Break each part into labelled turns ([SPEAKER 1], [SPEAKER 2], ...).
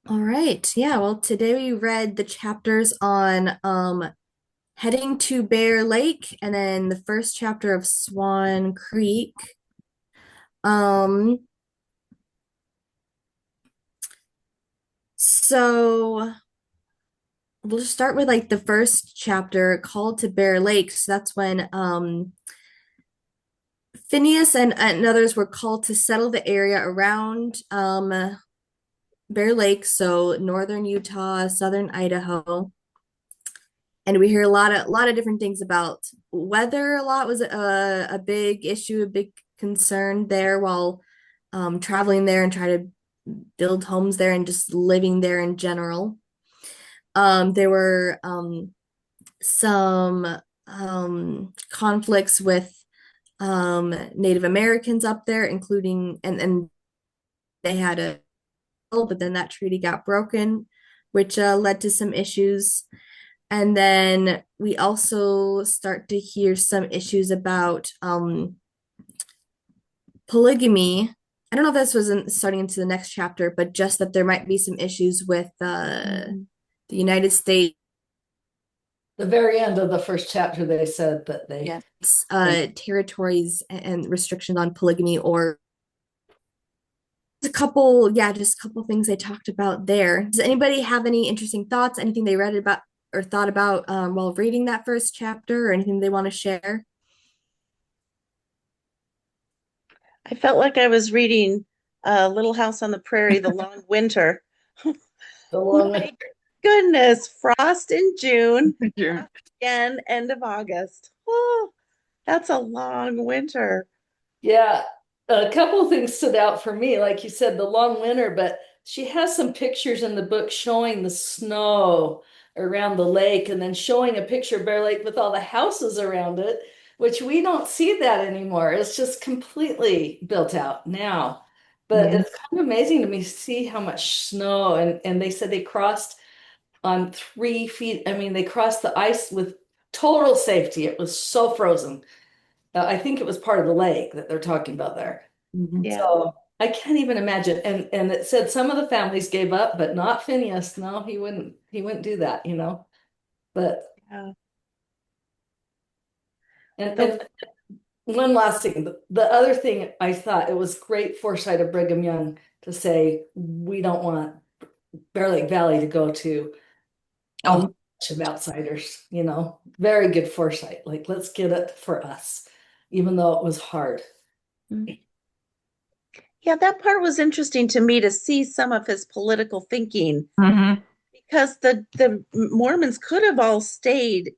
[SPEAKER 1] All right. Yeah, well, today we read the chapters on heading to Bear Lake and then the first chapter of Swan Creek. Um so we'll just start with like the first chapter called to Bear Lake. So that's when Phineas and others were called to settle the area around Bear Lake, so northern Utah, southern Idaho. And we hear a lot of different things about weather. A lot was a big issue, a big concern there while traveling there and try to build homes there and just living there in general. There were some conflicts with Native Americans up there, including and they had a but then that treaty got broken, which led to some issues. And then we also start to hear some issues about polygamy. I don't know if this was starting into the next chapter, but just that there might be some issues with the United States
[SPEAKER 2] The very end of the first chapter, they said that they
[SPEAKER 1] territories and restrictions on polygamy, or a couple, yeah, just a couple things they talked about there. Does anybody have any interesting thoughts, anything they read about or thought about while reading that first chapter, or anything they want to share?
[SPEAKER 3] I felt like I was reading Little House on the Prairie, The Long Winter.
[SPEAKER 2] the long
[SPEAKER 3] My goodness, frost in June,
[SPEAKER 4] Sure.
[SPEAKER 3] frost again, end of August. Oh, that's a long winter.
[SPEAKER 2] yeah, a couple of things stood out for me, like you said, the long winter, but she has some pictures in the book showing the snow around the lake and then showing a picture of Bear Lake with all the houses around it, which we don't see that anymore. It's just completely built out now. But
[SPEAKER 4] Mhm.
[SPEAKER 2] it's kind of amazing to me to see how much snow, and they said they crossed on 3 feet. I mean, they crossed the ice with total safety. It was so frozen. I think it was part of the lake that they're talking about there.
[SPEAKER 4] Mhm.
[SPEAKER 3] Yeah.
[SPEAKER 2] So I can't even imagine. And it said some of the families gave up, but not Phineas. No, he wouldn't do that. But
[SPEAKER 3] Yeah.
[SPEAKER 2] and
[SPEAKER 3] The
[SPEAKER 2] one last thing. The other thing I thought it was great foresight of Brigham Young to say we don't want Bear Lake Valley to go to a
[SPEAKER 4] Oh,
[SPEAKER 2] bunch of outsiders. Very good foresight. Like, let's get it for us, even though it was hard.
[SPEAKER 3] yeah, that part was interesting to me to see some of his political thinking
[SPEAKER 4] hmm.
[SPEAKER 3] because the Mormons could have all stayed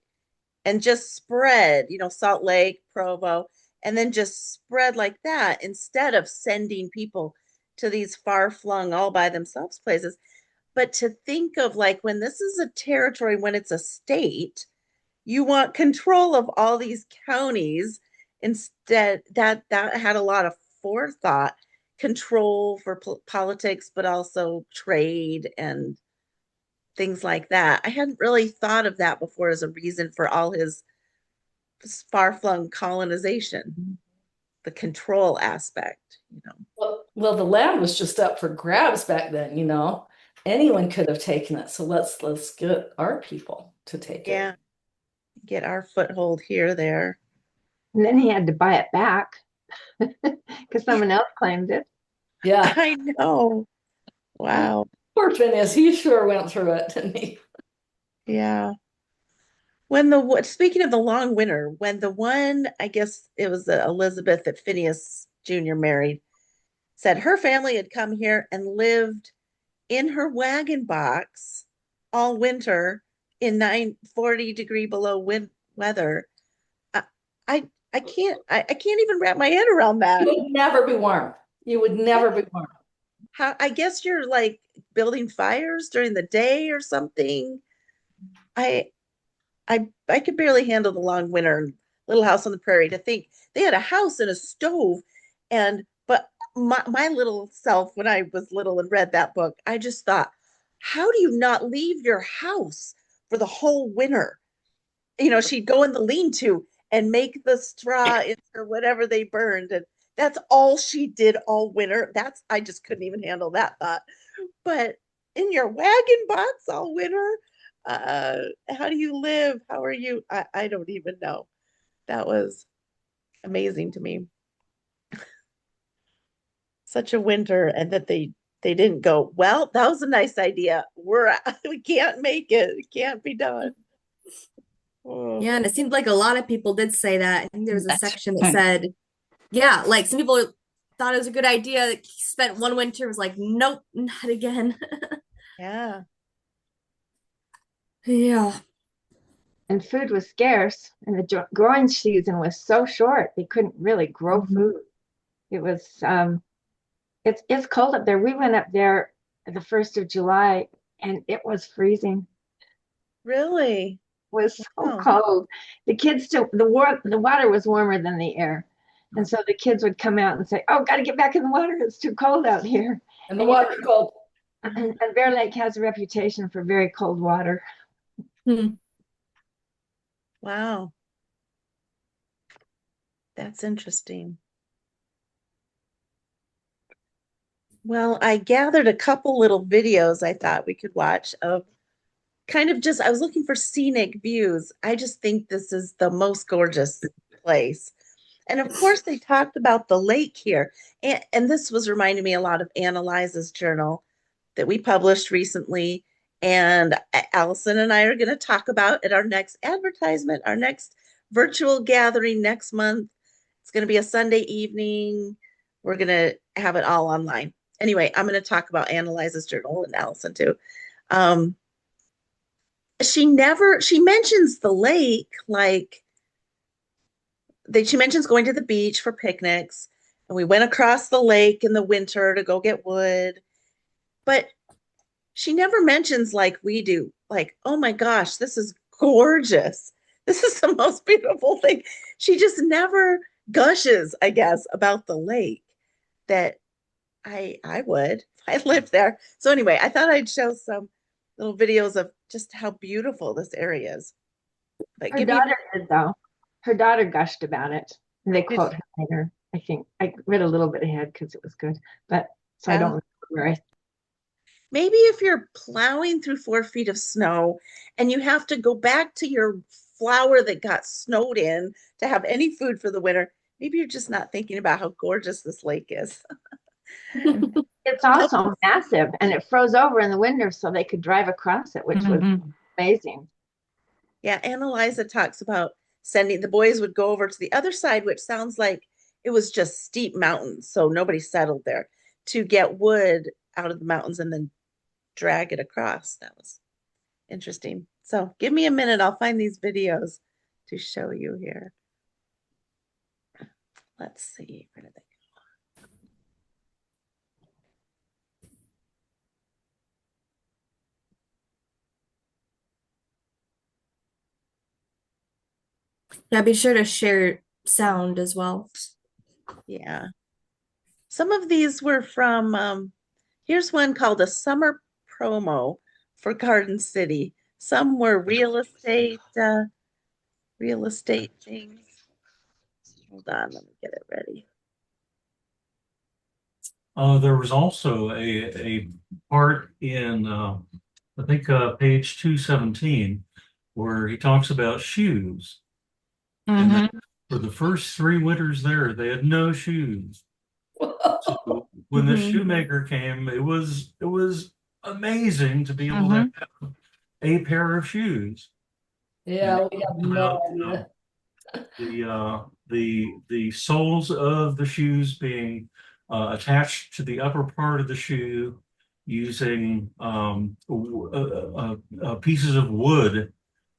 [SPEAKER 3] and just spread, Salt Lake, Provo, and then just spread like that instead of sending people to these far flung, all by themselves places. But to think of like when this is a territory, when it's a state, you want control of all these counties. Instead, that had a lot of forethought, control for politics, but also trade and things like that. I hadn't really thought of that before as a reason for all his far-flung colonization, the control aspect.
[SPEAKER 2] Well, the land was just up for grabs back then. Anyone could have taken it. So let's get our people to take it.
[SPEAKER 3] Yeah, get our foothold here, there.
[SPEAKER 4] And then he had to buy it back because someone else claimed it.
[SPEAKER 2] Yeah.
[SPEAKER 3] I know. Wow.
[SPEAKER 2] Poor Phineas, he sure went through it, didn't he?
[SPEAKER 3] Yeah. When the speaking of the long winter, when the one, I guess it was Elizabeth that Phineas Jr. married, said her family had come here and lived in her wagon box all winter in 40 degree below weather. I, I can't even wrap my head around
[SPEAKER 2] You
[SPEAKER 3] that.
[SPEAKER 2] would never be warm. You would never be warm.
[SPEAKER 3] How, I guess you're like building fires during the day or something. I I could barely handle the long winter. Little House on the Prairie. To think they had a house and a stove, and but my little self when I was little and read that book, I just thought, how do you not leave your house for the whole winter? She'd go in the lean-to and make the straw into whatever they burned, and that's all she did all winter. I just couldn't even handle that thought. But in your wagon box all winter? How do you live? How are you? I don't even know. That was amazing to me. Such a winter, and that they didn't go, well, that was a nice idea. We can't make it. It can't be done. Oh,
[SPEAKER 1] Yeah, and it seemed like a lot of people did say that. I think there was a
[SPEAKER 5] That's
[SPEAKER 1] section that
[SPEAKER 5] right.
[SPEAKER 1] said, yeah, like some people thought it was a good idea. Spent one winter, was like, nope, not again.
[SPEAKER 3] yeah.
[SPEAKER 1] Yeah.
[SPEAKER 4] And food was scarce, and the growing season was so short they couldn't really grow
[SPEAKER 1] Mhm.
[SPEAKER 4] food. It was it's cold up there. We went up there the 1st of July, and it was freezing.
[SPEAKER 3] Really?
[SPEAKER 4] It was so
[SPEAKER 3] Oh,
[SPEAKER 4] cold. The kids still the water was warmer than the air, and so the kids would come out and say, "Oh, got to get back in the water. It's too cold out here."
[SPEAKER 2] And the
[SPEAKER 4] And you
[SPEAKER 2] water's cold.
[SPEAKER 4] know, and Bear Lake has a reputation for very cold water.
[SPEAKER 1] Hmm.
[SPEAKER 3] wow. That's interesting. Well, I gathered a couple little videos I thought we could watch of kind of just, I was looking for scenic views. I just think this is the most gorgeous place. And of course, they talked about the lake here. And this was reminding me a lot of Annalisa's journal that we published recently. And Allison and I are going to talk about at our next advertisement, our next virtual gathering next month. It's going to be a Sunday evening. We're going to have it all online. Anyway, I'm going to talk about Annalisa's journal and Allison too. Um, she mentions the lake like she mentions going to the beach for picnics, and we went across the lake in the winter to go get wood, but she never mentions like we do, like, oh my gosh, this is gorgeous, this is the most beautiful thing. She just never gushes, I guess, about the lake that I would if I lived there. So anyway, I thought I'd show some little videos of just how beautiful this area is. But
[SPEAKER 4] Her
[SPEAKER 3] give me a
[SPEAKER 4] daughter
[SPEAKER 3] minute.
[SPEAKER 4] did, though. Her daughter gushed about it. And they
[SPEAKER 3] Did
[SPEAKER 4] quote her later. I think I read a little bit ahead because it was good, but so I
[SPEAKER 3] uh,
[SPEAKER 4] don't remember where I.
[SPEAKER 3] maybe if you're plowing through 4 feet of snow and you have to go back to your flour that got snowed in to have any food for the winter, maybe you're just not thinking about how gorgeous this lake is.
[SPEAKER 4] It's
[SPEAKER 3] Oh,
[SPEAKER 4] also massive, and it froze over in the winter, so they could drive across it, which was
[SPEAKER 5] Mhm.
[SPEAKER 4] amazing.
[SPEAKER 3] yeah, Annalisa talks about sending the boys would go over to the other side, which sounds like it was just steep mountains, so nobody settled there to get wood out of the mountains and then drag it across. That was interesting. So give me a minute, I'll find these videos to show you here. Let's see, where did they
[SPEAKER 1] Yeah, be sure to share sound as well.
[SPEAKER 3] go? Yeah. Some of these were from, here's one called a summer promo for Garden City. Some were real estate things. Hold on, let me get it ready.
[SPEAKER 6] There was also a part in, I think, page 217, where he talks about shoes. And that
[SPEAKER 5] Mhm.
[SPEAKER 6] for the first 3 winters there, they had no shoes. So when the
[SPEAKER 1] Mhm.
[SPEAKER 6] shoemaker came, it was amazing to be able to
[SPEAKER 5] Mhm.
[SPEAKER 6] have a pair of shoes. And he
[SPEAKER 2] Yeah, we have
[SPEAKER 6] talked
[SPEAKER 2] no
[SPEAKER 6] about
[SPEAKER 2] idea.
[SPEAKER 6] the soles of the shoes being attached to the upper part of the shoe using pieces of wood,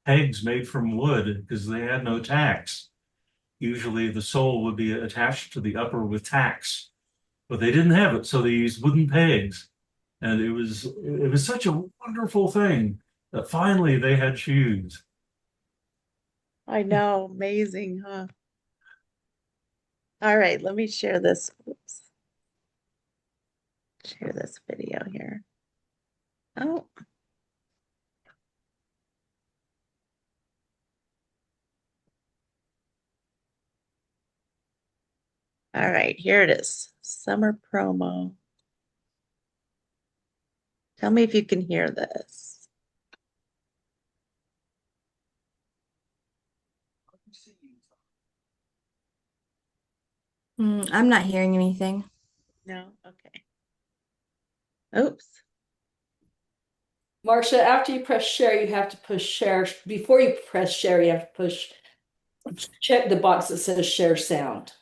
[SPEAKER 6] pegs made from wood, because they had no tacks. Usually the sole would be attached to the upper with tacks, but they didn't have it, so they used wooden pegs. And it was such a wonderful thing that finally they had shoes.
[SPEAKER 3] I know, amazing, huh? All right, let me share this. Oops, share this video here. Oh, all right, here it is. Summer promo. Tell me if you can hear this.
[SPEAKER 1] I'm not hearing anything.
[SPEAKER 3] No? Okay. Oops.
[SPEAKER 2] Marcia, after you press share, you have to push share. Before you press share, you have to check the box that says share sound.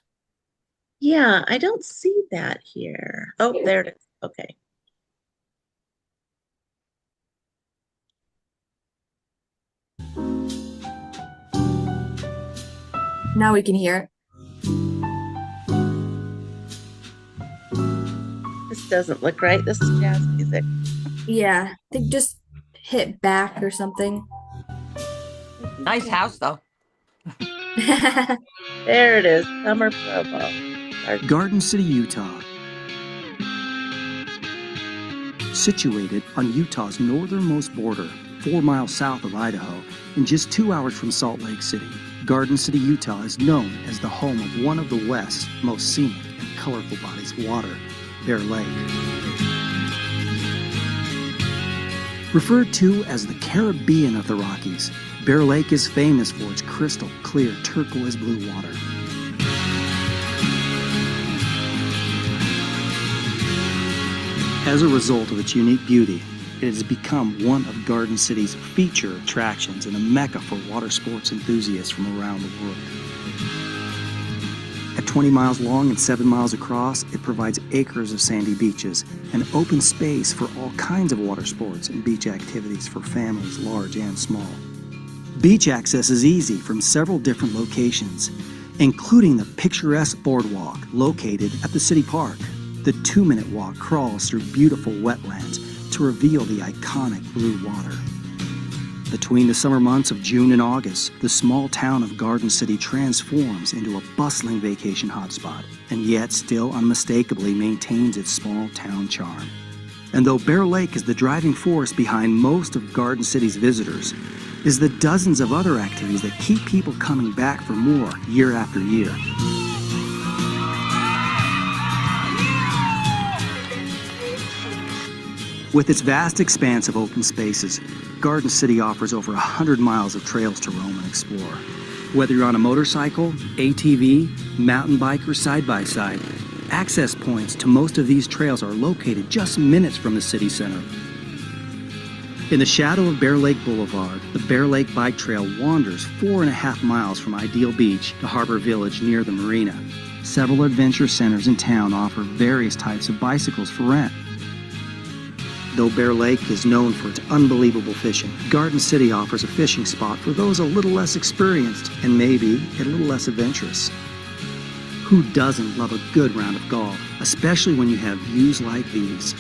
[SPEAKER 3] Yeah, I don't see that here. Oh, there it is. Okay.
[SPEAKER 1] Now we can hear
[SPEAKER 3] This doesn't look right. This is jazz music.
[SPEAKER 1] it. Yeah, I think just hit back or something.
[SPEAKER 5] Nice house, though.
[SPEAKER 3] There it is. Summer Provo.
[SPEAKER 7] Garden City, Utah. Situated on Utah's northernmost border, 4 miles south of Idaho, and just 2 hours from Salt Lake City, Garden City, Utah is known as the home of one of the West's most scenic and colorful bodies of water, Bear Lake. Referred to as the Caribbean of the Rockies, Bear Lake is famous for its crystal clear turquoise blue water. As a result of its unique beauty, it has become one of Garden City's feature attractions and a mecca for water sports enthusiasts from around the world. At 20 miles long and 7 miles across, it provides acres of sandy beaches and open space for all kinds of water sports and beach activities for families large and small. Beach access is easy from several different locations, including the picturesque boardwalk located at the city park. The 2-minute walk crawls through beautiful wetlands to reveal the iconic blue water. Between the summer months of June and August, the small town of Garden City transforms into a bustling vacation hotspot, and yet still unmistakably maintains its small town charm. And though Bear Lake is the driving force behind most of Garden City's visitors, is the dozens of other activities that keep people coming back for more year after year. With its vast expanse of open spaces, Garden City offers over 100 miles of trails to roam and explore. Whether you're on a motorcycle, ATV, mountain bike, or side-by-side, access points to most of these trails are located just minutes from the city center. In the shadow of Bear Lake Boulevard, the Bear Lake Bike Trail wanders 4.5 miles from Ideal Beach to Harbor Village near the marina. Several adventure centers in town offer various types of bicycles for rent. Though Bear Lake is known for its unbelievable fishing, Garden City offers a fishing spot for those a little less experienced and maybe a little less adventurous. Who doesn't love a good round of golf, especially when you have views like these?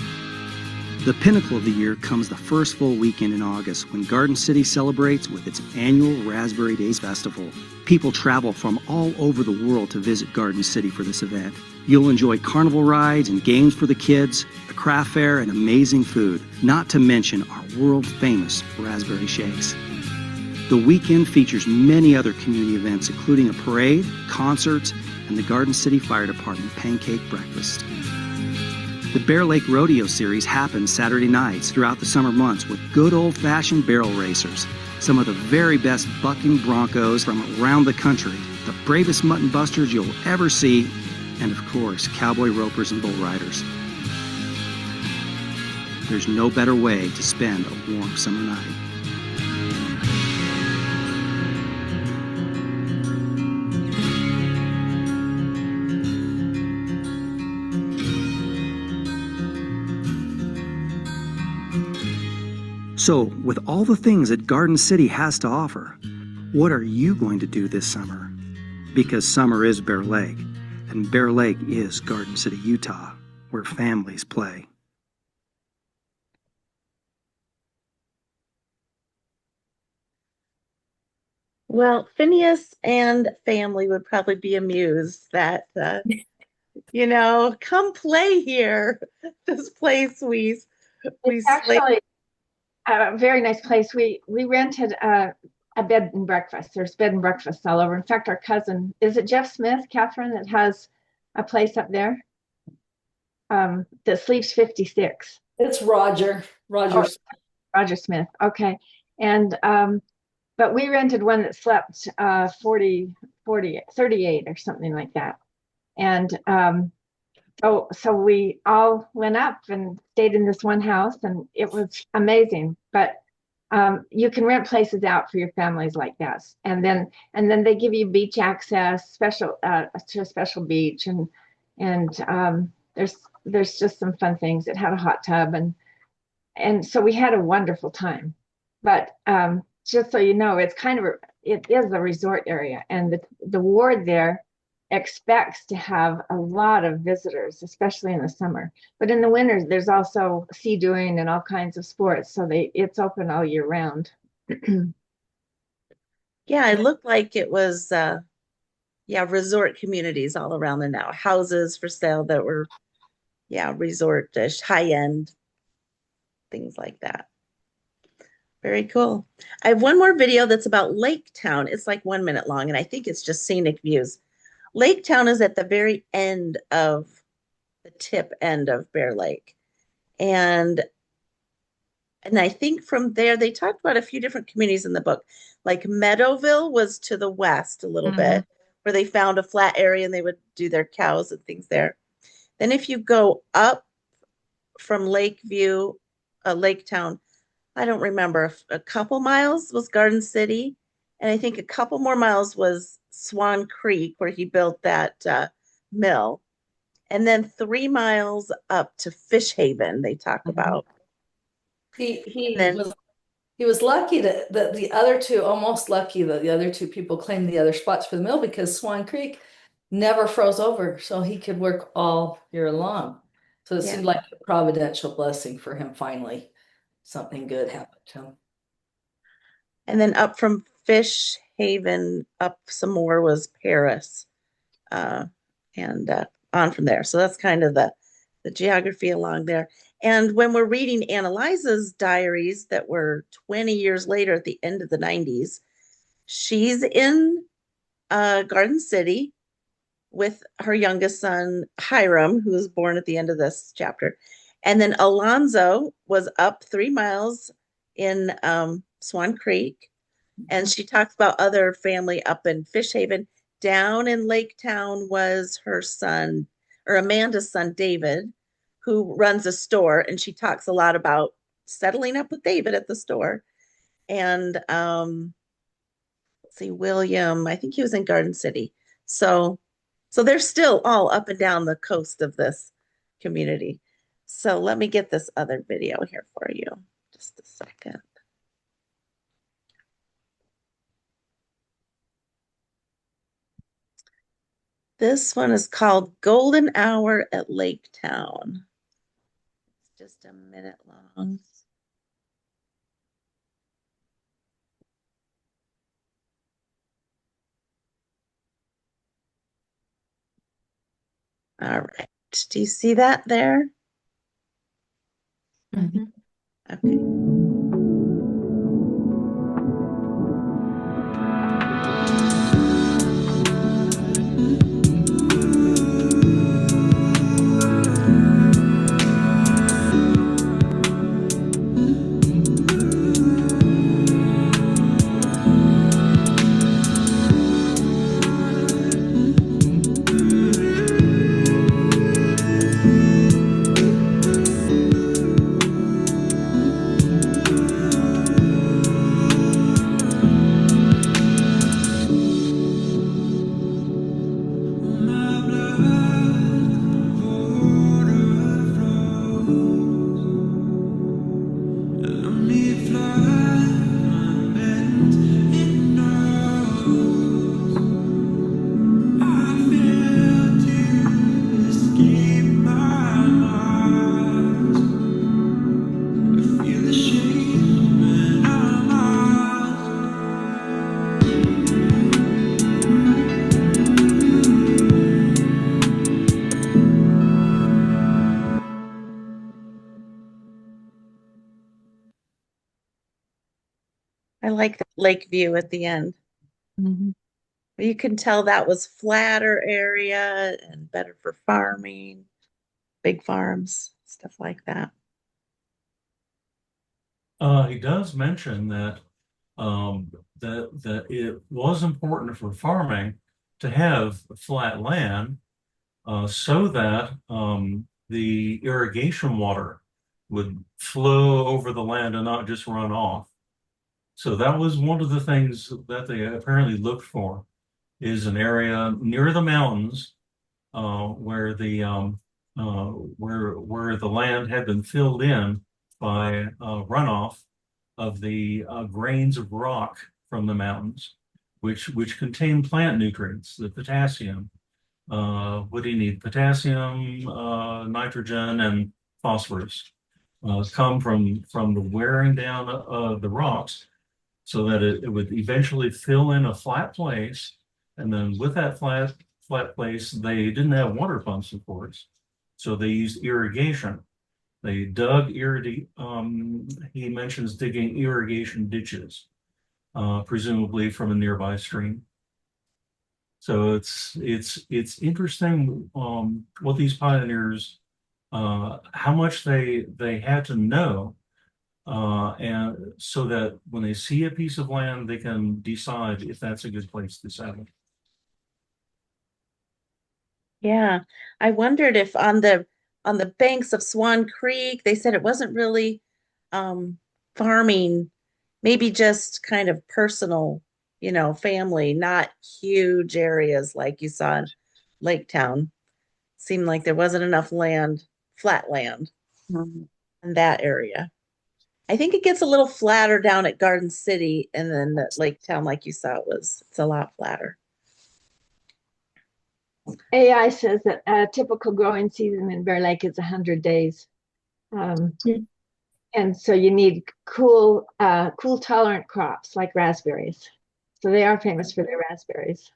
[SPEAKER 7] The pinnacle of the year comes the first full weekend in August when Garden City celebrates with its annual Raspberry Days Festival. People travel from all over the world to visit Garden City for this event. You'll enjoy carnival rides and games for the kids, a craft fair, and amazing food, not to mention our world-famous raspberry shakes. The weekend features many other community events, including a parade, concerts, and the Garden City Fire Department pancake breakfast. The Bear Lake Rodeo Series happens Saturday nights throughout the summer months with good old-fashioned barrel racers, some of the very best bucking broncos from around the country, the bravest mutton busters you'll ever see, and of course, cowboy ropers and bull riders. There's no better way to spend a warm summer night. So, with all the things that Garden City has to offer, what are you going to do this summer? Because summer is Bear Lake, and Bear Lake is Garden City, Utah, where families play.
[SPEAKER 3] Well, Phineas and family would probably be amused that, come play here. This place we
[SPEAKER 4] It's actually a very nice place. We rented a bed and breakfast. There's bed and breakfasts all over. In fact, our cousin, is it Jeff Smith, Catherine, that has a place up there that sleeps 56.
[SPEAKER 2] It's Roger.
[SPEAKER 4] Oh,
[SPEAKER 2] Roger's.
[SPEAKER 4] Roger Smith. Okay. And but we rented one that slept 38 or something like that. And so we all went up and stayed in this one house, and it was amazing. But you can rent places out for your families like that, and then they give you beach access, special to a special beach, and there's just some fun things. It had a hot tub, and so we had a wonderful time. But just so you know, it is a resort area, and the ward there expects to have a lot of visitors, especially in the summer. But in the winters, there's also sea doing and all kinds of sports, so it's open all year round.
[SPEAKER 3] Yeah, it looked like it was yeah, resort communities all around there now. Houses for sale that were, yeah, resort-ish, high-end, things like that. Very cool. I have one more video that's about Lake Town. It's like 1 minute long, and I think it's just scenic views. Lake Town is at the very end of the tip end of Bear Lake. And I think from there they talked about a few different communities in the book. Like Meadowville was to the west a little bit, where they found a flat area and they would do their cows and things there. Then if you go up from Lakeview, Lake Town, I don't remember, a couple miles was Garden City, and I think a couple more miles was Swan Creek, where he built that mill. And then 3 miles up to Fish Haven, they talk about.
[SPEAKER 2] He
[SPEAKER 3] And
[SPEAKER 2] he
[SPEAKER 3] then,
[SPEAKER 2] was he was lucky that the other two, almost lucky that the other two people claimed the other spots for the mill because Swan Creek never froze over, so he could work all year long. So it
[SPEAKER 3] yeah.
[SPEAKER 2] seemed like a providential blessing for him finally. Something good happened to him.
[SPEAKER 3] And then up from Fish Haven, up some more was Paris, uh, and on from there. So that's kind of the geography along there. And when we're reading Annalisa's diaries that were 20 years later at the end of the 90s, she's in Garden City with her youngest son, Hiram, who was born at the end of this chapter. And then Alonzo was up 3 miles in Swan Creek. And she talks about other family up in Fish Haven. Down in Lake Town was her son, or Amanda's son, David, who runs a store. And she talks a lot about settling up with David at the store. And let's see, William, I think he was in Garden City. So they're still all up and down the coast of this community. So let me get this other video here for you. Just a second. This one is called Golden Hour at Lake Town. It's just a minute long. All right. Do you see that there? Okay. I like the lake view at the end. You can tell that was flatter area and better for farming, big farms, stuff like that.
[SPEAKER 6] He does mention that that it was important for farming to have flat land so that the irrigation water would flow over the land and not just run off. So that was one of the things that they apparently looked for, is an area near the mountains where where the land had been filled in by runoff of the grains of rock from the mountains, which contain plant nutrients, the potassium. What do you need? Potassium, nitrogen, and phosphorus come from the wearing down of the rocks, so that it would eventually fill in a flat place. And then with that flat place, they didn't have water pumps, of course. So they used irrigation. They dug he mentions digging irrigation ditches, presumably from a nearby stream. So it's interesting what these pioneers how much they had to know and so that when they see a piece of land, they can decide if that's a good place to settle.
[SPEAKER 3] Yeah. I wondered if on the banks of Swan Creek, they said it wasn't really um farming, maybe just kind of personal, family, not huge areas like you saw in Lake Town. Seemed like there wasn't enough land, flat land
[SPEAKER 5] Mhm.
[SPEAKER 3] in that area. I think it gets a little flatter down at Garden City, and then at Lake Town, like you saw, it's a lot flatter.
[SPEAKER 4] AI says that a typical growing season in Bear Lake is 100 days. Um, and so you need cool tolerant crops like raspberries. So they are famous for their raspberries.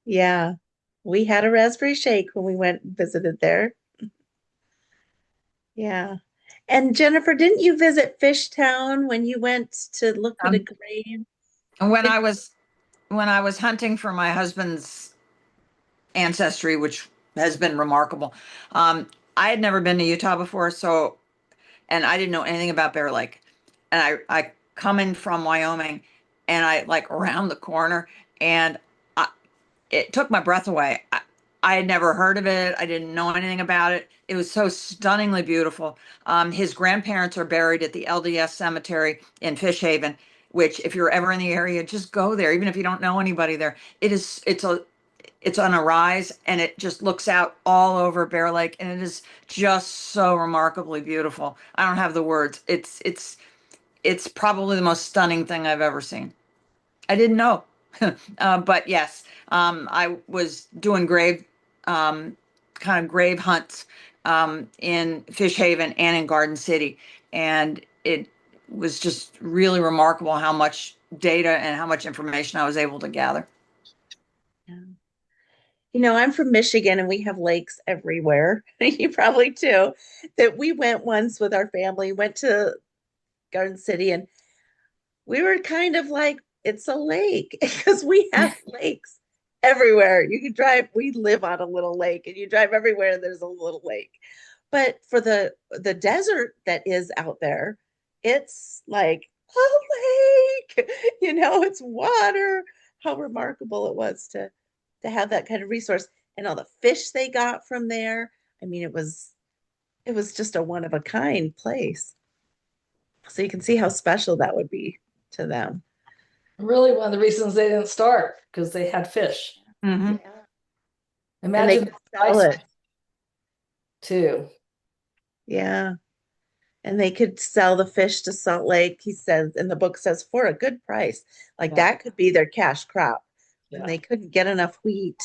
[SPEAKER 3] Yeah. We had a raspberry shake when we went and visited there. Yeah. And Jennifer, didn't you visit Fishtown when you went to look at a
[SPEAKER 5] Um,
[SPEAKER 3] grave?
[SPEAKER 5] when
[SPEAKER 3] Did-
[SPEAKER 5] I was hunting for my husband's ancestry, which has been remarkable, I had never been to Utah before, so and I didn't know anything about Bear Lake. And I come in from Wyoming, and I like around the corner, and I, it took my breath away. I had never heard of it. I didn't know anything about it. It was so stunningly beautiful. His grandparents are buried at the LDS Cemetery in Fish Haven, which if you're ever in the area, just go there, even if you don't know anybody there. It's on a rise, and it just looks out all over Bear Lake, and it is just so remarkably beautiful. I don't have the words. It's probably the most stunning thing I've ever seen. I didn't know. But yes, I was doing kind of grave hunts in Fish Haven and in Garden City, and it was just really remarkable how much data and how much information I was able to gather.
[SPEAKER 3] Yeah. I'm from Michigan and we have lakes everywhere. You probably too. That we went once with our family, went to Garden City, and we were kind of like, it's a lake because we have lakes everywhere. You can drive, we live on a little lake, and you drive everywhere and there's a little lake. But for the desert that is out there, it's like a lake, it's water. How remarkable it was to have that kind of resource, and all the fish they got from there. I mean, it was just a one of a kind place. So you can see how special that would be to them.
[SPEAKER 2] Really, one of the reasons they didn't start because they had fish.
[SPEAKER 5] Hmm.
[SPEAKER 3] Yeah. And they
[SPEAKER 2] Imagine
[SPEAKER 3] could
[SPEAKER 2] the
[SPEAKER 3] sell
[SPEAKER 2] price
[SPEAKER 3] it.
[SPEAKER 2] too.
[SPEAKER 3] Yeah. And they could sell the fish to Salt Lake, he says, in the book says, for a good price. Like
[SPEAKER 2] Yeah.
[SPEAKER 3] that could be their cash crop. And
[SPEAKER 2] Yeah.
[SPEAKER 3] they couldn't get enough wheat.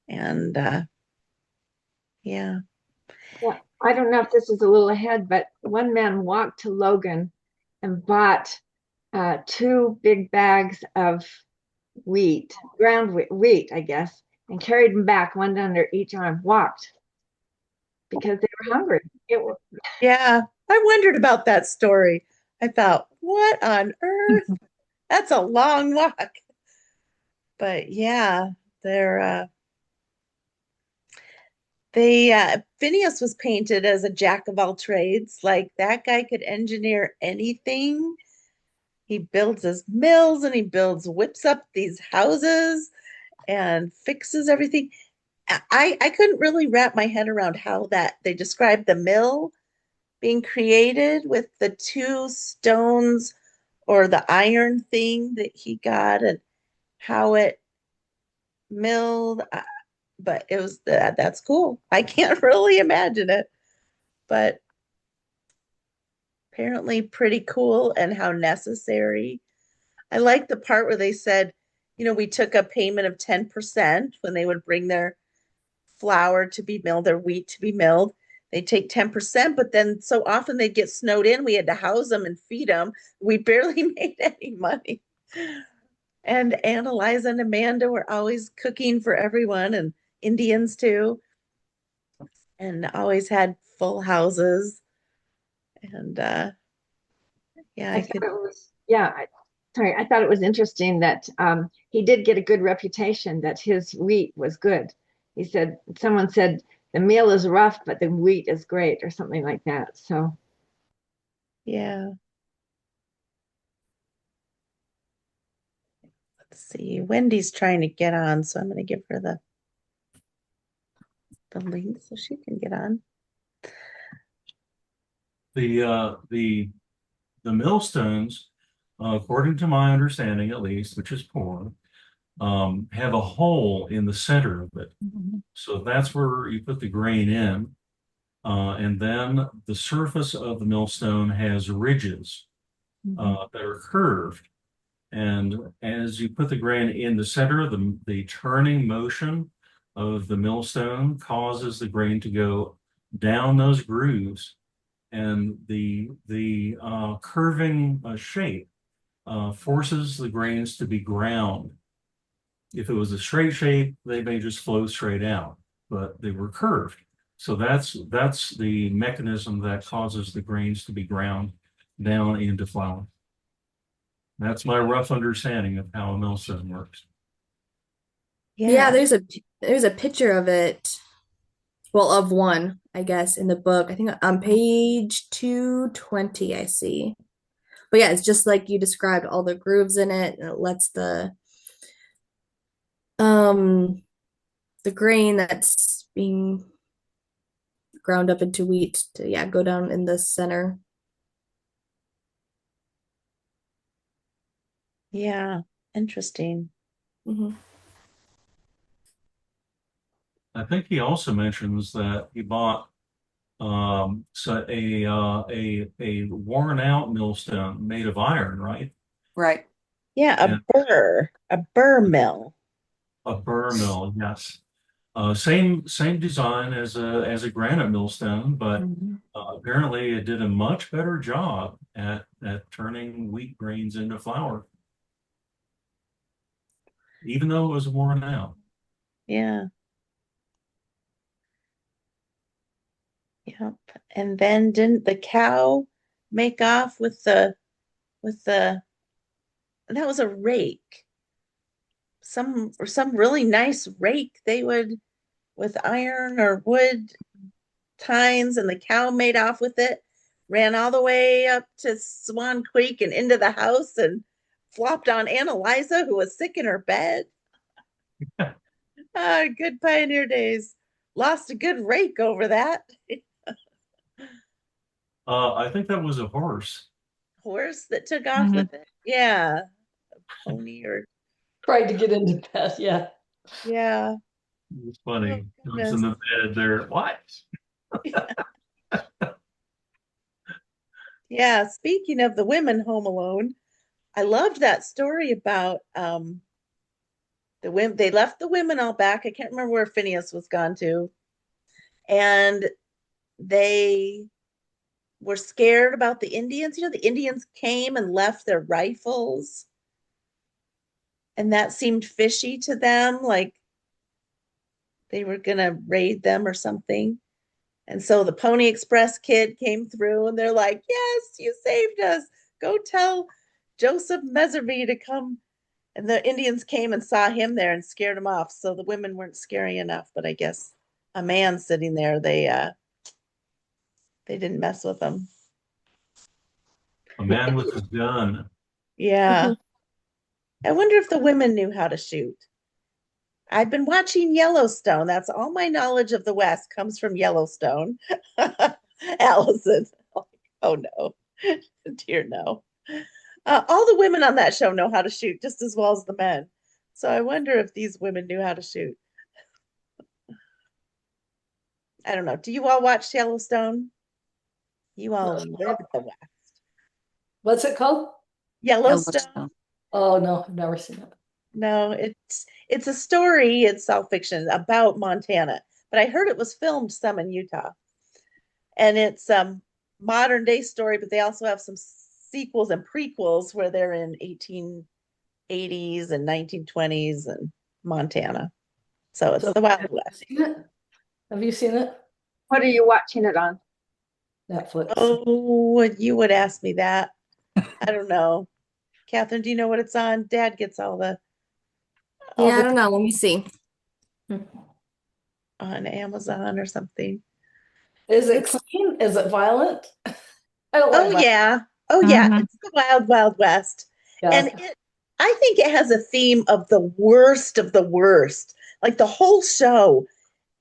[SPEAKER 3] And yeah.
[SPEAKER 4] Yeah, I don't know if this is a little ahead, but one man walked to Logan and bought 2 big bags of ground wheat, I guess, and carried them back, one under each arm, walked because they were hungry. It was,
[SPEAKER 3] Yeah. I wondered about that story. I thought, what on earth? That's a long walk. But yeah, they're They Phineas was painted as a jack of all trades. Like that guy could engineer anything. He builds his mills and he whips up these houses and fixes everything. I couldn't really wrap my head around how that they described the mill being created with the two stones or the iron thing that he got and how it milled. But it was that's cool. I can't really imagine it, but apparently pretty cool and how necessary. I like the part where they said, we took a payment of 10% when they would bring their flour to be milled, their wheat to be milled. They take 10%, but then so often they'd get snowed in. We had to house them and feed them. We barely made any money. And Aunt Eliza and Amanda were always cooking for everyone and Indians too, and always had full houses. And yeah,
[SPEAKER 4] I
[SPEAKER 3] I
[SPEAKER 4] thought
[SPEAKER 3] could.
[SPEAKER 4] it was, yeah, sorry, I thought it was interesting that he did get a good reputation, that his wheat was good. He said, someone said, the meal is rough, but the wheat is great, or something like that. So,
[SPEAKER 3] Yeah. Let's see. Wendy's trying to get on, so I'm going to give her the link so she can get on.
[SPEAKER 6] The millstones, according to my understanding at least, which is poor, have a hole in the center of it. So that's where you put the grain in. And then the surface of the millstone has ridges that are curved. And as you put the grain in the center, the turning motion of the millstone causes the grain to go down those grooves. And the curving shape forces the grains to be ground. If it was a straight shape, they may just flow straight out, but they were curved. So that's the mechanism that causes the grains to be ground down into flour. That's my rough understanding of how a millstone works.
[SPEAKER 1] Yeah,
[SPEAKER 3] Yeah.
[SPEAKER 1] there's a picture of it. Well, of one, I guess, in the book. I think on page 220, I see. But yeah, it's just like you described, all the grooves in it, and it lets um the grain that's being ground up into wheat to go down in the center.
[SPEAKER 3] Yeah. Interesting.
[SPEAKER 1] Mhm.
[SPEAKER 6] I think he also mentions that he bought so a worn out millstone made of iron, right?
[SPEAKER 5] Right.
[SPEAKER 3] Yeah,
[SPEAKER 6] And
[SPEAKER 3] a burr mill.
[SPEAKER 6] a burr mill, yes. Same design as a granite millstone, but
[SPEAKER 5] Mhm.
[SPEAKER 6] apparently it did a much better job at turning wheat grains into flour, even though it was worn out.
[SPEAKER 3] Yeah. Yep. And then didn't the cow make off with the that was a rake. Some really nice rake they would with iron or wood tines, and the cow made off with it, ran all the way up to Swan Creek and into the house and flopped on Aunt Eliza, who was sick in her bed. Ah, good pioneer days. Lost a good rake over that.
[SPEAKER 6] I think that was a horse.
[SPEAKER 3] Horse that took off
[SPEAKER 5] Mhm.
[SPEAKER 3] with it. Yeah. Pony or
[SPEAKER 2] Tried to get into bed. Yeah.
[SPEAKER 3] yeah.
[SPEAKER 6] It was
[SPEAKER 3] Oh
[SPEAKER 6] funny. It was in
[SPEAKER 3] goodness.
[SPEAKER 6] the bed there. What?
[SPEAKER 3] Yeah. Speaking of the women home alone, I loved that story about the women. They left the women all back. I can't remember where Phineas was gone to, and they were scared about the Indians. The Indians came and left their rifles, and that seemed fishy to them, like they were gonna raid them or something. And so the Pony Express kid came through, and they're like, "Yes, you saved us. Go tell Joseph Meservey to come." And the Indians came and saw him there and scared him off. So the women weren't scary enough, but I guess a man sitting there. They didn't mess with him.
[SPEAKER 6] A man with his gun.
[SPEAKER 3] Yeah. I wonder if the women knew how to shoot. I've been watching Yellowstone. That's all my knowledge of the West comes from Yellowstone. Allison. Oh no. Dear no. All the women on that show know how to shoot just as well as the men. So I wonder if these women knew how to shoot. I don't know. Do you all watch Yellowstone? You all live the West.
[SPEAKER 2] What's it called?
[SPEAKER 3] Yellowstone?
[SPEAKER 5] Yellowstone.
[SPEAKER 2] Oh no, I've never seen it.
[SPEAKER 3] No, it's a story, it's self-fiction about Montana, but I heard it was filmed some in Utah. And it's modern day story, but they also have some sequels and prequels where they're in 1880s and 1920s and Montana. So it's
[SPEAKER 2] So
[SPEAKER 3] the Wild
[SPEAKER 2] have you
[SPEAKER 3] West.
[SPEAKER 2] seen it? Have you seen it?
[SPEAKER 4] What are you watching it on?
[SPEAKER 2] Netflix.
[SPEAKER 3] Oh, you would ask me that. I don't know. Catherine, do you know what it's on? Dad gets all
[SPEAKER 1] Yeah, I
[SPEAKER 3] the
[SPEAKER 1] don't know. Let me see.
[SPEAKER 3] on Amazon or something.
[SPEAKER 2] Is it clean? Is it violent? I don't like
[SPEAKER 3] Oh
[SPEAKER 2] violence.
[SPEAKER 3] yeah. Oh yeah.
[SPEAKER 5] Mhm.
[SPEAKER 3] It's the Wild Wild West. And
[SPEAKER 2] Yeah.
[SPEAKER 3] I think it has a theme of the worst of the worst. Like the whole show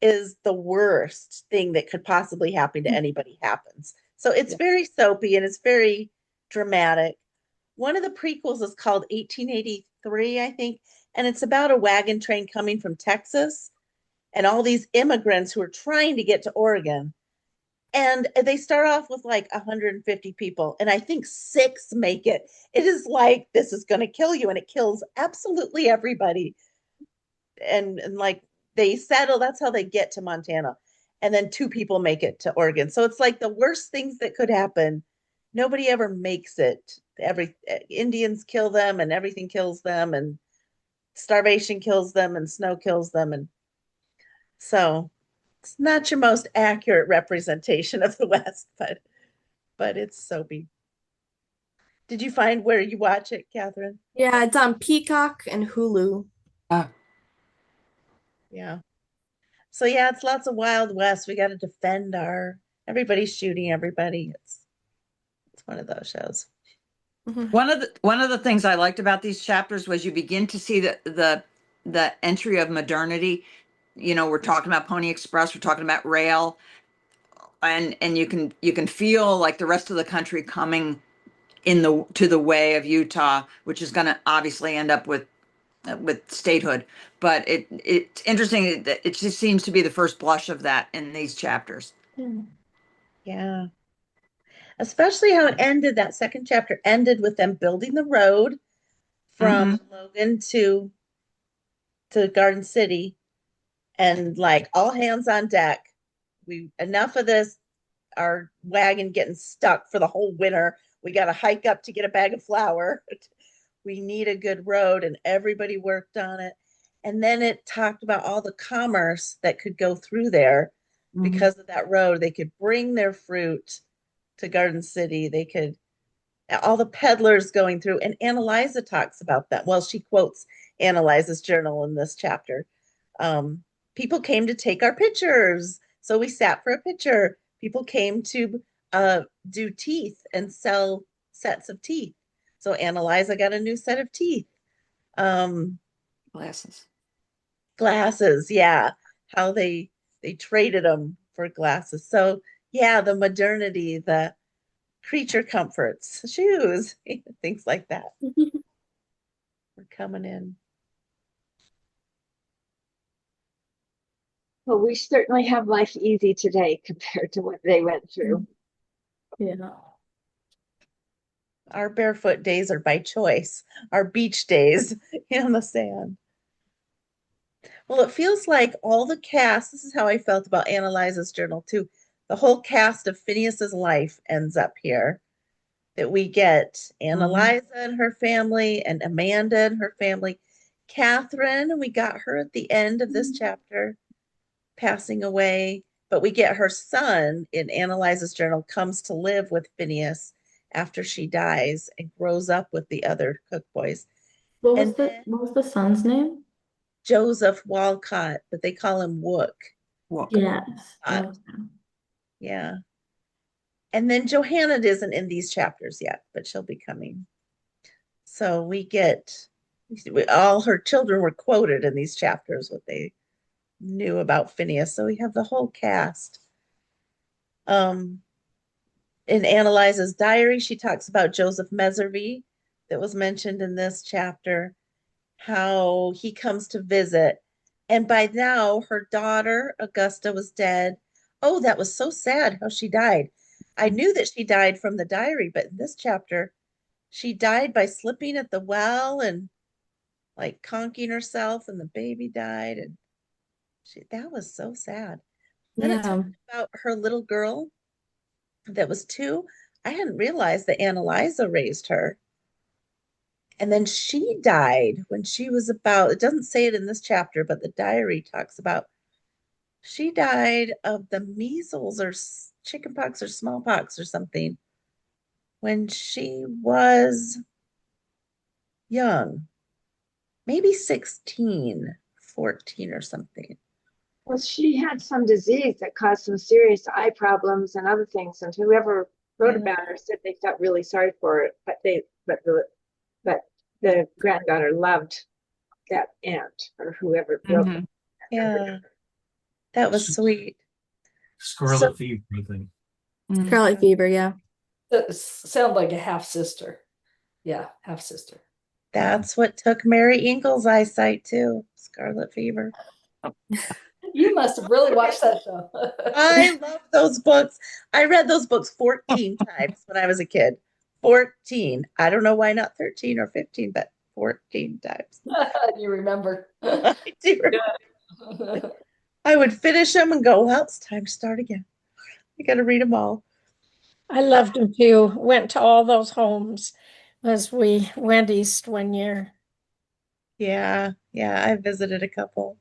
[SPEAKER 3] is the worst thing that could possibly happen to anybody happens. So it's
[SPEAKER 2] Yeah.
[SPEAKER 3] very soapy and it's very dramatic. One of the prequels is called 1883, I think, and it's about a wagon train coming from Texas and all these immigrants who are trying to get to Oregon. And they start off with like 150 people, and I think six make it. It is like, this is going to kill you, and it kills absolutely everybody. And like they settle, that's how they get to Montana. And then two people make it to Oregon. So it's like the worst things that could happen. Nobody ever makes it. Indians kill them, and everything kills them, and starvation kills them, and snow kills them. And so it's not your most accurate representation of the West, but it's soapy. Did you find where you watch it, Catherine?
[SPEAKER 1] Yeah, it's on Peacock and Hulu.
[SPEAKER 5] Ah,
[SPEAKER 3] Yeah. So yeah, it's lots of Wild West. We got to defend everybody's shooting everybody. It's one of those shows.
[SPEAKER 1] Mhm.
[SPEAKER 5] one of the things I liked about these chapters was you begin to see the entry of modernity. You know, we're talking about Pony Express, we're talking about rail, and you can feel like the rest of the country coming in the to the way of Utah, which is going to obviously end up with statehood. But it's interesting that it just seems to be the first blush of that in these chapters.
[SPEAKER 3] Yeah. Especially how it ended, that second chapter ended with them building the road from Logan to Garden City and like all hands on deck. We enough of this, our wagon getting stuck for the whole winter. We got to hike up to get a bag of flour. We need a good road, and everybody worked on it. And then it talked about all the commerce that could go through there because of that road. They could bring their fruit to Garden City. They could, all the peddlers going through. And Annalisa talks about that. Well, she quotes Annalisa's journal in this chapter. People came to take our pictures. So we sat for a picture. People came to do teeth and sell sets of teeth. So Annalisa got a new set of teeth.
[SPEAKER 5] Glasses.
[SPEAKER 3] Glasses, yeah. How they traded them for glasses. So yeah, the modernity, the creature comforts, shoes, things like that. We're coming in.
[SPEAKER 4] Well, we certainly have life easy today compared to what they went through.
[SPEAKER 2] Yeah.
[SPEAKER 3] Our barefoot days are by choice. Our beach days in the sand. Well, it feels like all the cast, this is how I felt about Annalisa's journal too. The whole cast of Phineas's life ends up here. That we get Annalisa and her family, and Amanda and her family. Catherine, we got her at the end of this chapter, passing away. But we get her son in Annalisa's journal, comes to live with Phineas after she dies and grows up with the other Cook boys.
[SPEAKER 8] What was the son's name?
[SPEAKER 3] Joseph Wolcott, but they call him Wook.
[SPEAKER 5] Wolcott.
[SPEAKER 1] Yes.
[SPEAKER 3] Uh, Yeah. And then Johanna isn't in these chapters yet, but she'll be coming. So all her children were quoted in these chapters, what they knew about Phineas. So we have the whole cast. In Annalisa's diary, she talks about Joseph Meservey that was mentioned in this chapter, how he comes to visit. And by now, her daughter, Augusta, was dead. Oh, that was so sad how she died. I knew that she died from the diary, but in this chapter, she died by slipping at the well and like conking herself, and the baby died. And that was so sad. Then it
[SPEAKER 1] Yeah.
[SPEAKER 3] talked about her little girl that was 2. I hadn't realized that Annalisa raised her. And then she died when she was about, it doesn't say it in this chapter, but the diary talks about she died of the measles or chickenpox or smallpox or something when she was young, maybe 16, 14 or something.
[SPEAKER 4] Well, she had some disease that caused some serious eye problems and other things, and whoever wrote
[SPEAKER 3] Yeah.
[SPEAKER 4] about her said they felt really sorry for her, but the granddaughter loved that aunt or whoever wrote
[SPEAKER 5] Mhm.
[SPEAKER 3] Yeah, that was sweet. So
[SPEAKER 6] Scarlet fever, I think.
[SPEAKER 5] Mhm.
[SPEAKER 1] Scarlet fever, yeah.
[SPEAKER 2] That sound like a half sister. Yeah, half sister.
[SPEAKER 3] that's what took Mary Ingles' eyesight too, scarlet fever.
[SPEAKER 2] You must have really watched that show.
[SPEAKER 3] I love those books. I read those books 14 times when I was a kid. 14. I don't know why not 13 or 15, but 14 times.
[SPEAKER 2] You remember.
[SPEAKER 3] I do. I would finish them and go, well, it's time to start again. I got to read them all.
[SPEAKER 8] I loved them too. Went to all those homes as we went east one year.
[SPEAKER 3] Yeah, I visited a couple.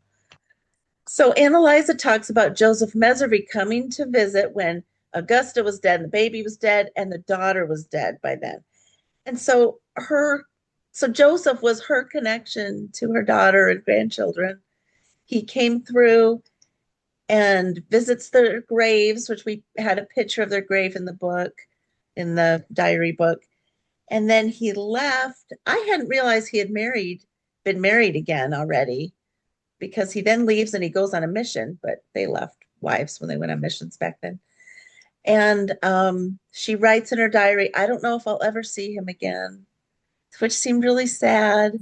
[SPEAKER 3] So Annalisa talks about Joseph Meservey coming to visit when Augusta was dead, and the baby was dead, and the daughter was dead by then. And so Joseph was her connection to her daughter and grandchildren. He came through and visits their graves, which we had a picture of their grave in the book, in the diary book. And then he left. I hadn't realized he had been married again already, because he then leaves and he goes on a mission, but they left wives when they went on missions back then. And she writes in her diary, I don't know if I'll ever see him again, which seemed really sad,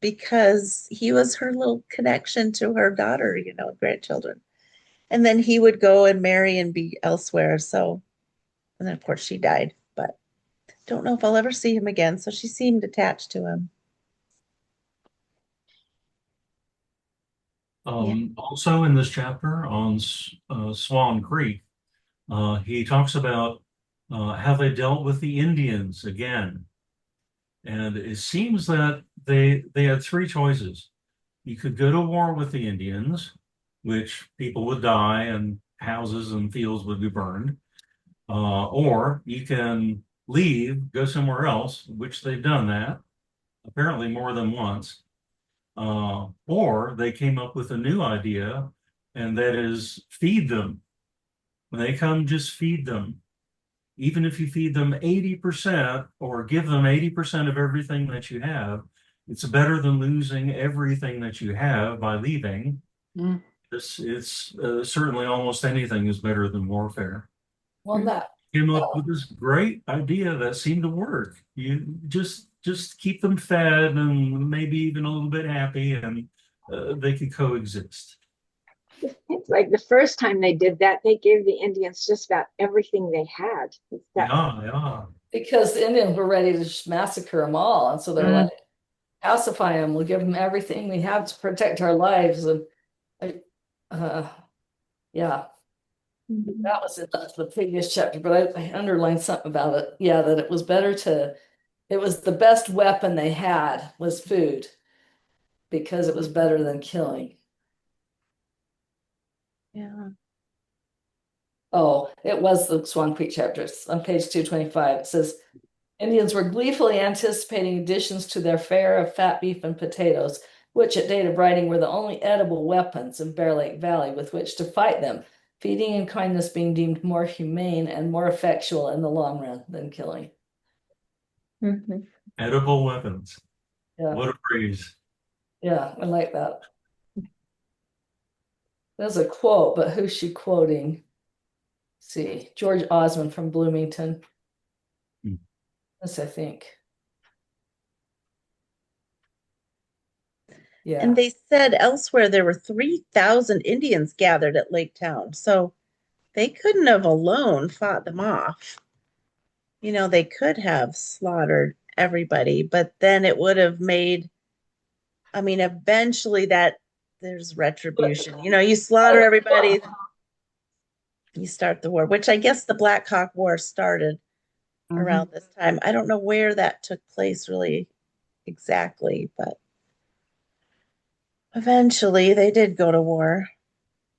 [SPEAKER 3] because he was her little connection to her daughter, grandchildren. And then he would go and marry and be elsewhere. So, and then of course she died, but don't know if I'll ever see him again. So she seemed attached to him.
[SPEAKER 6] Also in this chapter on Swan Creek, he talks about how they dealt with the Indians again. And it seems that they had 3 choices. You could go to war with the Indians, which people would die and houses and fields would be burned. Or you can leave, go somewhere else, which they've done that, apparently more than once. Or they came up with a new idea, and that is feed them. When they come, just feed them. Even if you feed them 80% or give them 80% of everything that you have, it's better than losing everything that you have by leaving.
[SPEAKER 5] Mm.
[SPEAKER 6] It's certainly almost anything is better than warfare.
[SPEAKER 2] Well, that
[SPEAKER 6] Came up with this great idea that seemed to work. You just keep them fed and maybe even a little bit happy, and they could coexist.
[SPEAKER 4] It's like the first time they did that, they gave the Indians just about everything they had.
[SPEAKER 6] Yeah.
[SPEAKER 2] because the Indians were ready to just massacre them all, and so they're like, pacify them. We'll give them everything we have to protect our lives, and yeah. That was in the previous chapter, but I underlined something about it. Yeah, that it was it was the best weapon they had was food, because it was better than killing.
[SPEAKER 3] Yeah.
[SPEAKER 2] Oh, it was the Swan Creek chapter. It's on page 225. It says, Indians were gleefully anticipating additions to their fare of fat beef and potatoes. which at date of writing were the only edible weapons in Bear Lake Valley with which to fight them, feeding and kindness being deemed more humane and more effectual in the long run than killing.
[SPEAKER 3] Mhm.
[SPEAKER 6] Edible weapons.
[SPEAKER 2] Yeah,
[SPEAKER 6] What a phrase.
[SPEAKER 2] yeah, I like that. That's a quote, but who's she quoting? Let's see, George Osmond from Bloomington.
[SPEAKER 6] Hmm.
[SPEAKER 2] Yes, I think.
[SPEAKER 3] And
[SPEAKER 2] Yeah.
[SPEAKER 3] they said elsewhere there were 3,000 Indians gathered at Lake Town. So they couldn't have alone fought them off. You know, they could have slaughtered everybody, but then it would have made, I mean, eventually that there's retribution. You know, you slaughter everybody, you start the war, which I guess the Black Hawk War started around this time. I don't know where that took place really exactly, but eventually they did go to war,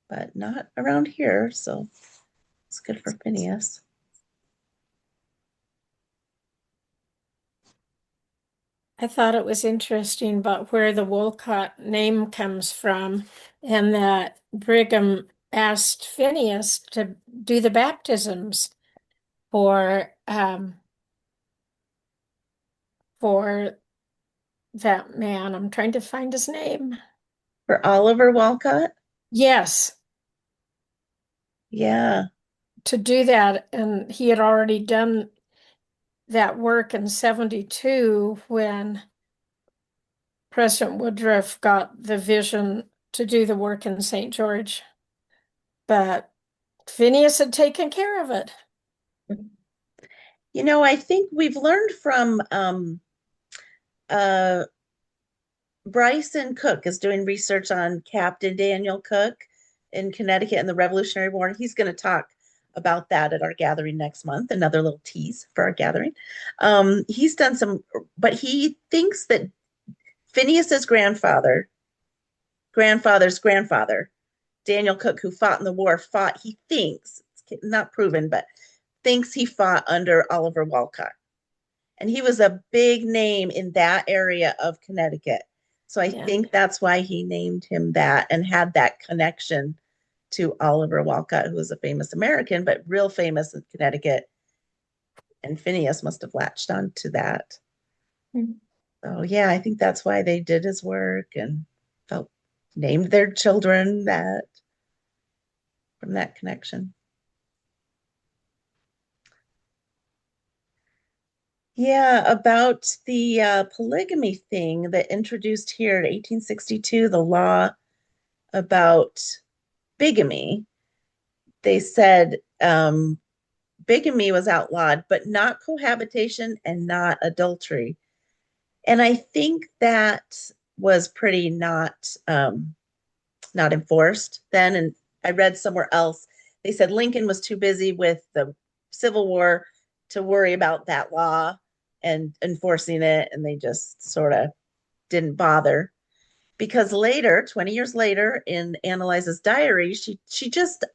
[SPEAKER 3] but not around here. So it's good for Phineas.
[SPEAKER 8] I thought it was interesting about where the Wolcott name comes from, and that Brigham asked Phineas to do the baptisms for for that man. I'm trying to find his name.
[SPEAKER 3] For Oliver Wolcott,
[SPEAKER 8] Yes,
[SPEAKER 3] yeah.
[SPEAKER 8] to do that, and he had already done that work in 72 when President Woodruff got the vision to do the work in St. George. But Phineas had taken care of it.
[SPEAKER 3] You know, I think we've learned from uh, Bryson Cook is doing research on Captain Daniel Cook in Connecticut and the Revolutionary War. He's going to talk about that at our gathering next month. Another little tease for our gathering. He's done some, but he thinks that Phineas's grandfather's grandfather, Daniel Cook, who fought in the war, fought, he thinks, it's not proven, but thinks he fought under Oliver Wolcott. And he was a big name in that area of Connecticut. So I think that's why he named him that and had that connection to Oliver Wolcott, who was a famous American, but real famous in Connecticut. And Phineas must have latched on to that.
[SPEAKER 8] Mm-hmm.
[SPEAKER 3] So yeah, I think that's why they did his work and felt named their children that from that connection. Yeah, about the polygamy thing that introduced here in 1862, the law about bigamy. They said bigamy was outlawed, but not cohabitation and not adultery. And I think that was pretty not enforced then. And I read somewhere else, they said Lincoln was too busy with the Civil War to worry about that law and enforcing it. And they just sort of didn't bother. Because later, 20 years later, in Annalise's diary, she just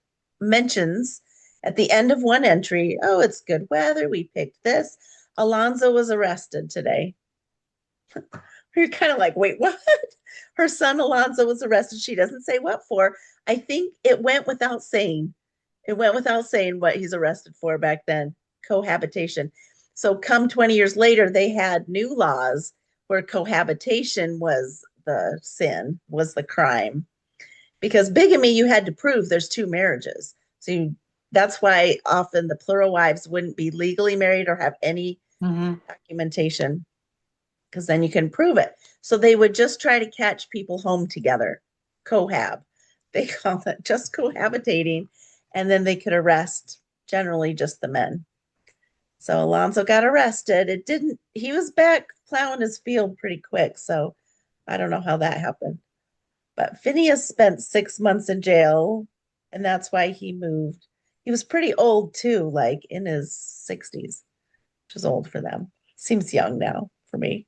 [SPEAKER 3] mentions at the end of one entry, oh, it's good weather. We picked this. Alonzo was arrested today. You're kind of like, wait, what? Her son Alonzo was arrested. She doesn't say what for. I think it went without saying. It went without saying what he's arrested for back then, cohabitation. So come 20 years later, they had new laws where cohabitation was the sin, was the crime. Because bigamy, you had to prove there's two marriages. That's why often the plural wives wouldn't be legally married or have any documentation, because then you can prove it. So they would just try to catch people home together, cohab. They call it just cohabitating, and then they could arrest generally just the men. So Alonzo got arrested. He was back plowing his field pretty quick. So I don't know how that happened. But Phineas spent 6 months in jail, and that's why he moved. He was pretty old too, like in his 60s, which is old for them. Seems young now for me.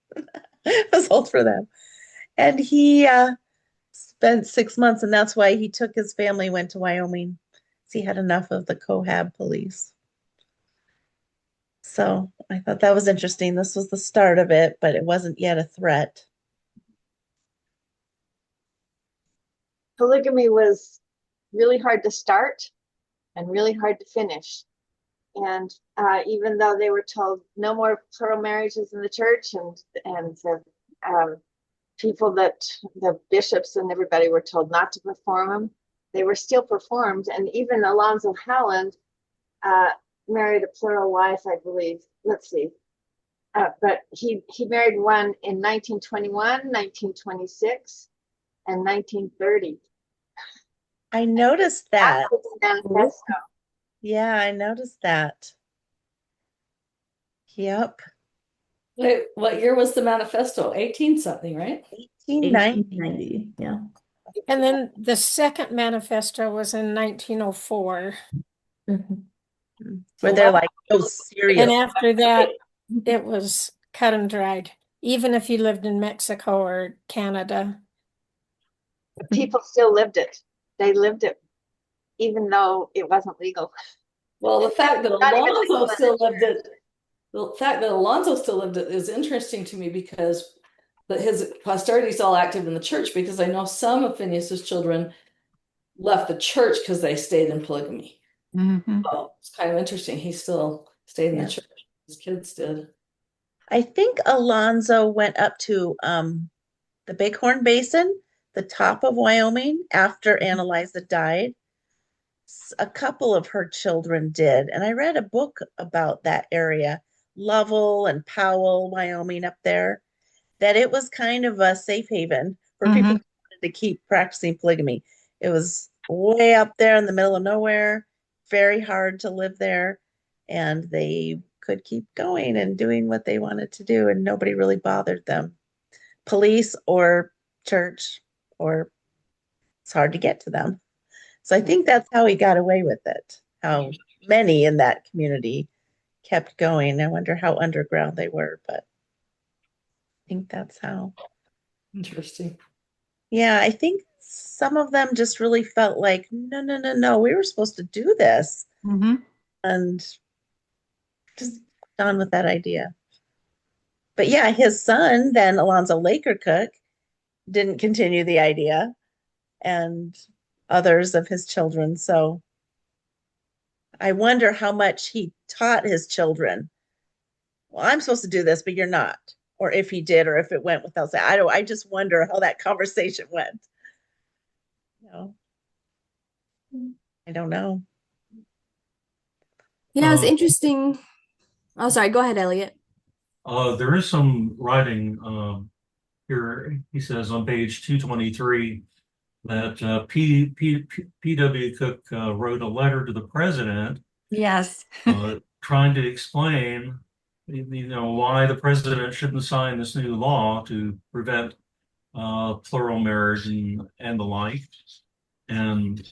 [SPEAKER 3] It was old for them. And he spent 6 months, and that's why he took his family, went to Wyoming. He had enough of the cohab police. So I thought that was interesting. This was the start of it, but it wasn't yet a threat.
[SPEAKER 4] polygamy was really hard to start and really hard to finish. And even though they were told no more plural marriages in the church, and the people that the bishops and everybody were told not to perform them, they were still performed. And even Alonzo Howland married a plural wife, I believe. Let's see. But he married one in 1921, 1926, and 1930.
[SPEAKER 3] I noticed that.
[SPEAKER 4] That was the manifesto.
[SPEAKER 3] Yeah, I noticed that. Yep.
[SPEAKER 2] Wait, what year was the manifesto? 18 something, right?
[SPEAKER 3] 1890.
[SPEAKER 1] 1890. Yeah.
[SPEAKER 8] And then the second manifesto was in 1904.
[SPEAKER 1] Mhm.
[SPEAKER 3] Where they're like, oh,
[SPEAKER 8] And
[SPEAKER 3] serious.
[SPEAKER 8] after that, it was cut and dried, even if you lived in Mexico or Canada.
[SPEAKER 4] People still lived it. They lived it, even though it wasn't legal.
[SPEAKER 2] Well, the fact that
[SPEAKER 4] Not even
[SPEAKER 2] Alonzo
[SPEAKER 4] legal.
[SPEAKER 2] still lived it, the fact that Alonzo still lived it is interesting to me because his posterity is all active in the church, because I know some of Phineas's children left the church because they stayed in polygamy.
[SPEAKER 5] Mhm.
[SPEAKER 2] So it's kind of interesting. He still stayed in
[SPEAKER 1] Yeah.
[SPEAKER 2] the church. His kids did.
[SPEAKER 3] I think Alonzo went up to the Bighorn Basin, the top of Wyoming, after Annalisa died. A couple of her children did. And I read a book about that area, Lovell and Powell, Wyoming, up there, that it was kind of a safe haven for people who wanted to keep practicing polygamy. It was way up there in the middle of nowhere, very hard to live there, and they could keep going and doing what they wanted to do, and nobody really bothered them. Police or church, or it's hard to get to them. So I think that's how he got away with it, how many in that community kept going. I wonder how underground they were, but I think that's how.
[SPEAKER 2] Interesting.
[SPEAKER 3] Yeah, I think some of them just really felt like, no, no, no, no, we were supposed to do this,
[SPEAKER 5] Mhm.
[SPEAKER 3] and just on with that idea. But yeah, his son, then Alonzo Laker Cook, didn't continue the idea, and others of his children. So I wonder how much he taught his children. Well, I'm supposed to do this, but you're not. Or if he did, or if it went without saying. I just wonder how that conversation went. You know, I don't know.
[SPEAKER 1] Yeah, it was
[SPEAKER 6] Uh,
[SPEAKER 1] interesting. Oh, sorry. Go ahead, Elliot.
[SPEAKER 6] there is some writing here. He says on page 223 that PW Cook wrote a letter to the president
[SPEAKER 5] Yes.
[SPEAKER 6] trying to explain, why the president shouldn't sign this new law to prevent plural marriage and the like. And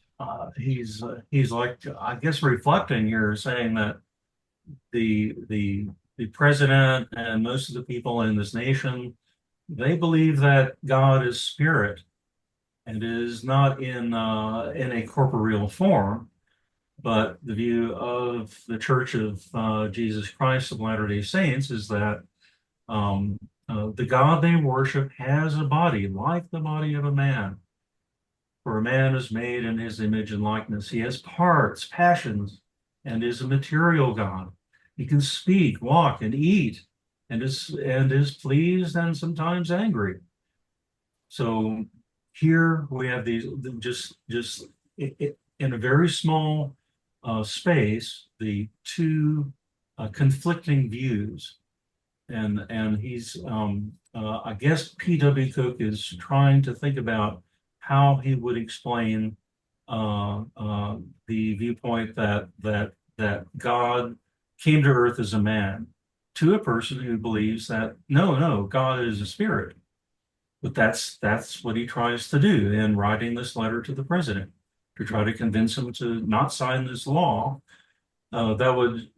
[SPEAKER 6] he's like, I guess, reflecting here, saying that the president and most of the people in this nation, they believe that God is spirit and is not in a corporeal form. But the view of the Church of Jesus Christ of Latter-day Saints is that the God they worship has a body like the body of a man. For a man is made in his image and likeness. He has parts, passions, and is a material God. He can speak, walk, and eat, and is pleased and sometimes angry. So here we have these just in a very small space, the two conflicting views, and he's I guess P.W. Cook is trying to think about how he would explain the viewpoint that God came to earth as a man to a person who believes that no, God is a spirit. But that's what he tries to do in writing this letter to the president, to try to convince him to not sign this law that would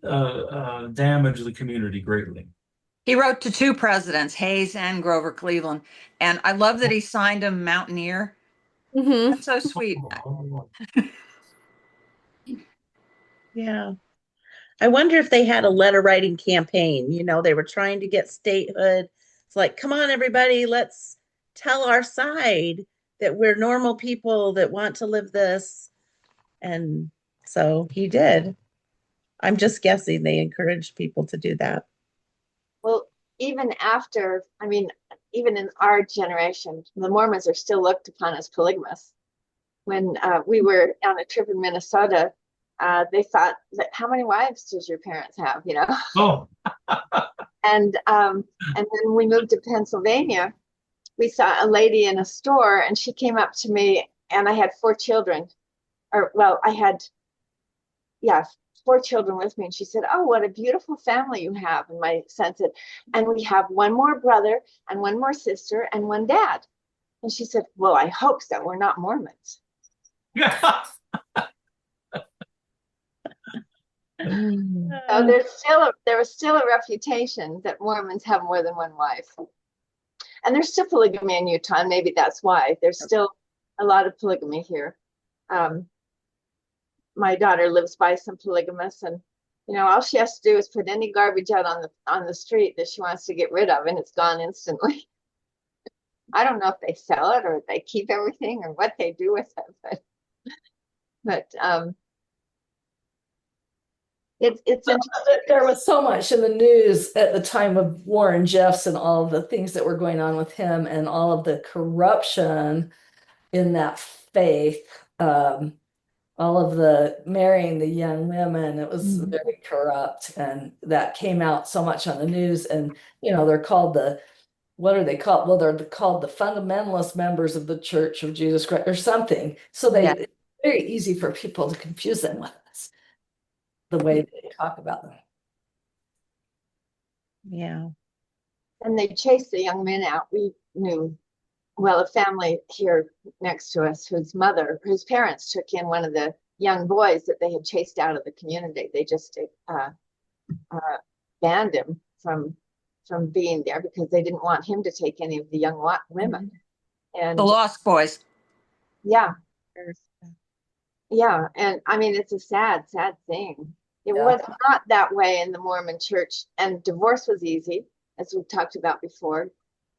[SPEAKER 6] damage the community greatly.
[SPEAKER 5] He wrote to two presidents, Hayes and Grover Cleveland. And I love that he signed him Mountaineer.
[SPEAKER 1] Mm-hmm.
[SPEAKER 5] That's so sweet.
[SPEAKER 3] Yeah. I wonder if they had a letter writing campaign. They were trying to get statehood. It's like, come on, everybody, let's tell our side. that we're normal people that want to live this. And so he did. I'm just guessing they encouraged people to do that.
[SPEAKER 4] Well, even after, I mean, even in our generation, the Mormons are still looked upon as polygamous. When we were on a trip in Minnesota, they thought that how many wives does your parents have, you know?
[SPEAKER 6] Oh,
[SPEAKER 4] And then we moved to Pennsylvania. We saw a lady in a store, and she came up to me, and I had 4 children, or well, I had, yeah, 4 children with me, and she said, "Oh, what a beautiful family you have." And my son said, "And we have one more brother, and one more sister, and one dad." And she said, "Well, I hope so. We're not Mormons."
[SPEAKER 6] yeah.
[SPEAKER 4] So there was still a reputation that Mormons have more than one wife. And there's still polygamy in Utah, and maybe that's why there's still a lot of polygamy here. My daughter lives by some polygamists, and all she has to do is put any garbage out on the street that she wants to get rid of, and it's gone instantly. I don't know if they sell it or they keep everything or what they do with it, but it's interesting.
[SPEAKER 2] There was so much in the news at the time of Warren Jeffs and all of the things that were going on with him and all of the corruption in that faith, all of the marrying the young women. It was very corrupt, and that came out so much on the news. And they're called what are they called? Well, they're called the fundamentalist members of the Church of Jesus Christ or something. So it's very easy for people to confuse them with us, the way they talk about them.
[SPEAKER 3] Yeah.
[SPEAKER 4] And they chased the young men out. We knew, well, a family here next to us whose parents took in one of the young boys that they had chased out of the community. They just banned him from being there because they didn't want him to take any of the young women. And
[SPEAKER 5] The Lost Boys.
[SPEAKER 4] yeah. Yeah. And I mean, it's a sad, sad thing. It was not that way in the Mormon church, and divorce was easy, as we've talked about before.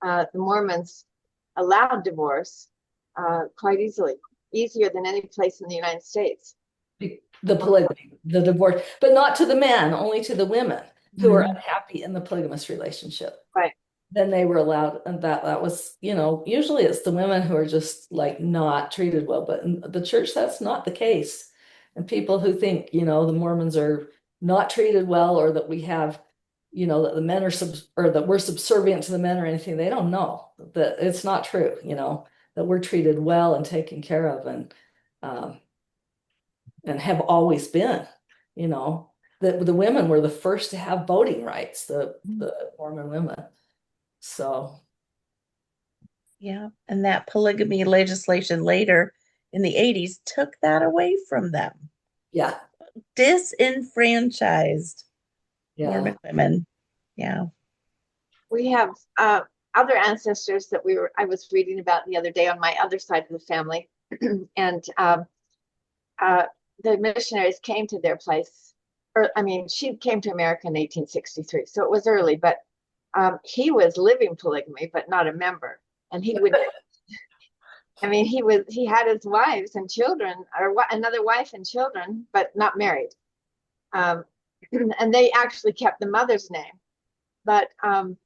[SPEAKER 4] The Mormons allowed divorce quite easily, easier than any place in the United States.
[SPEAKER 2] The polygamy, the divorce, but not to the men, only to the women who are unhappy in the polygamous relationship.
[SPEAKER 4] Right.
[SPEAKER 2] Then they were allowed, and that was, usually it's the women who are just like not treated well, but in the church, that's not the case. And people who think, the Mormons are not treated well, or that we have, that the men are or that we're subservient to the men or anything, they don't know that it's not true, that we're treated well and taken care of, and have always been, that the women were the first to have voting rights, the Mormon women. So
[SPEAKER 3] Yeah. And that polygamy legislation later in the 80s took that away from them.
[SPEAKER 2] yeah.
[SPEAKER 3] Disenfranchised
[SPEAKER 2] Yeah.
[SPEAKER 3] Mormon women. Yeah.
[SPEAKER 4] We have other ancestors that I was reading about the other day on my other side of the family. And the missionaries came to their place, she came to America in 1863, so it was early, but he was living polygamy, but not a member. And he would, he had his wives and children, or another wife and children, but not married. And they actually kept the mother's name. But
[SPEAKER 3] And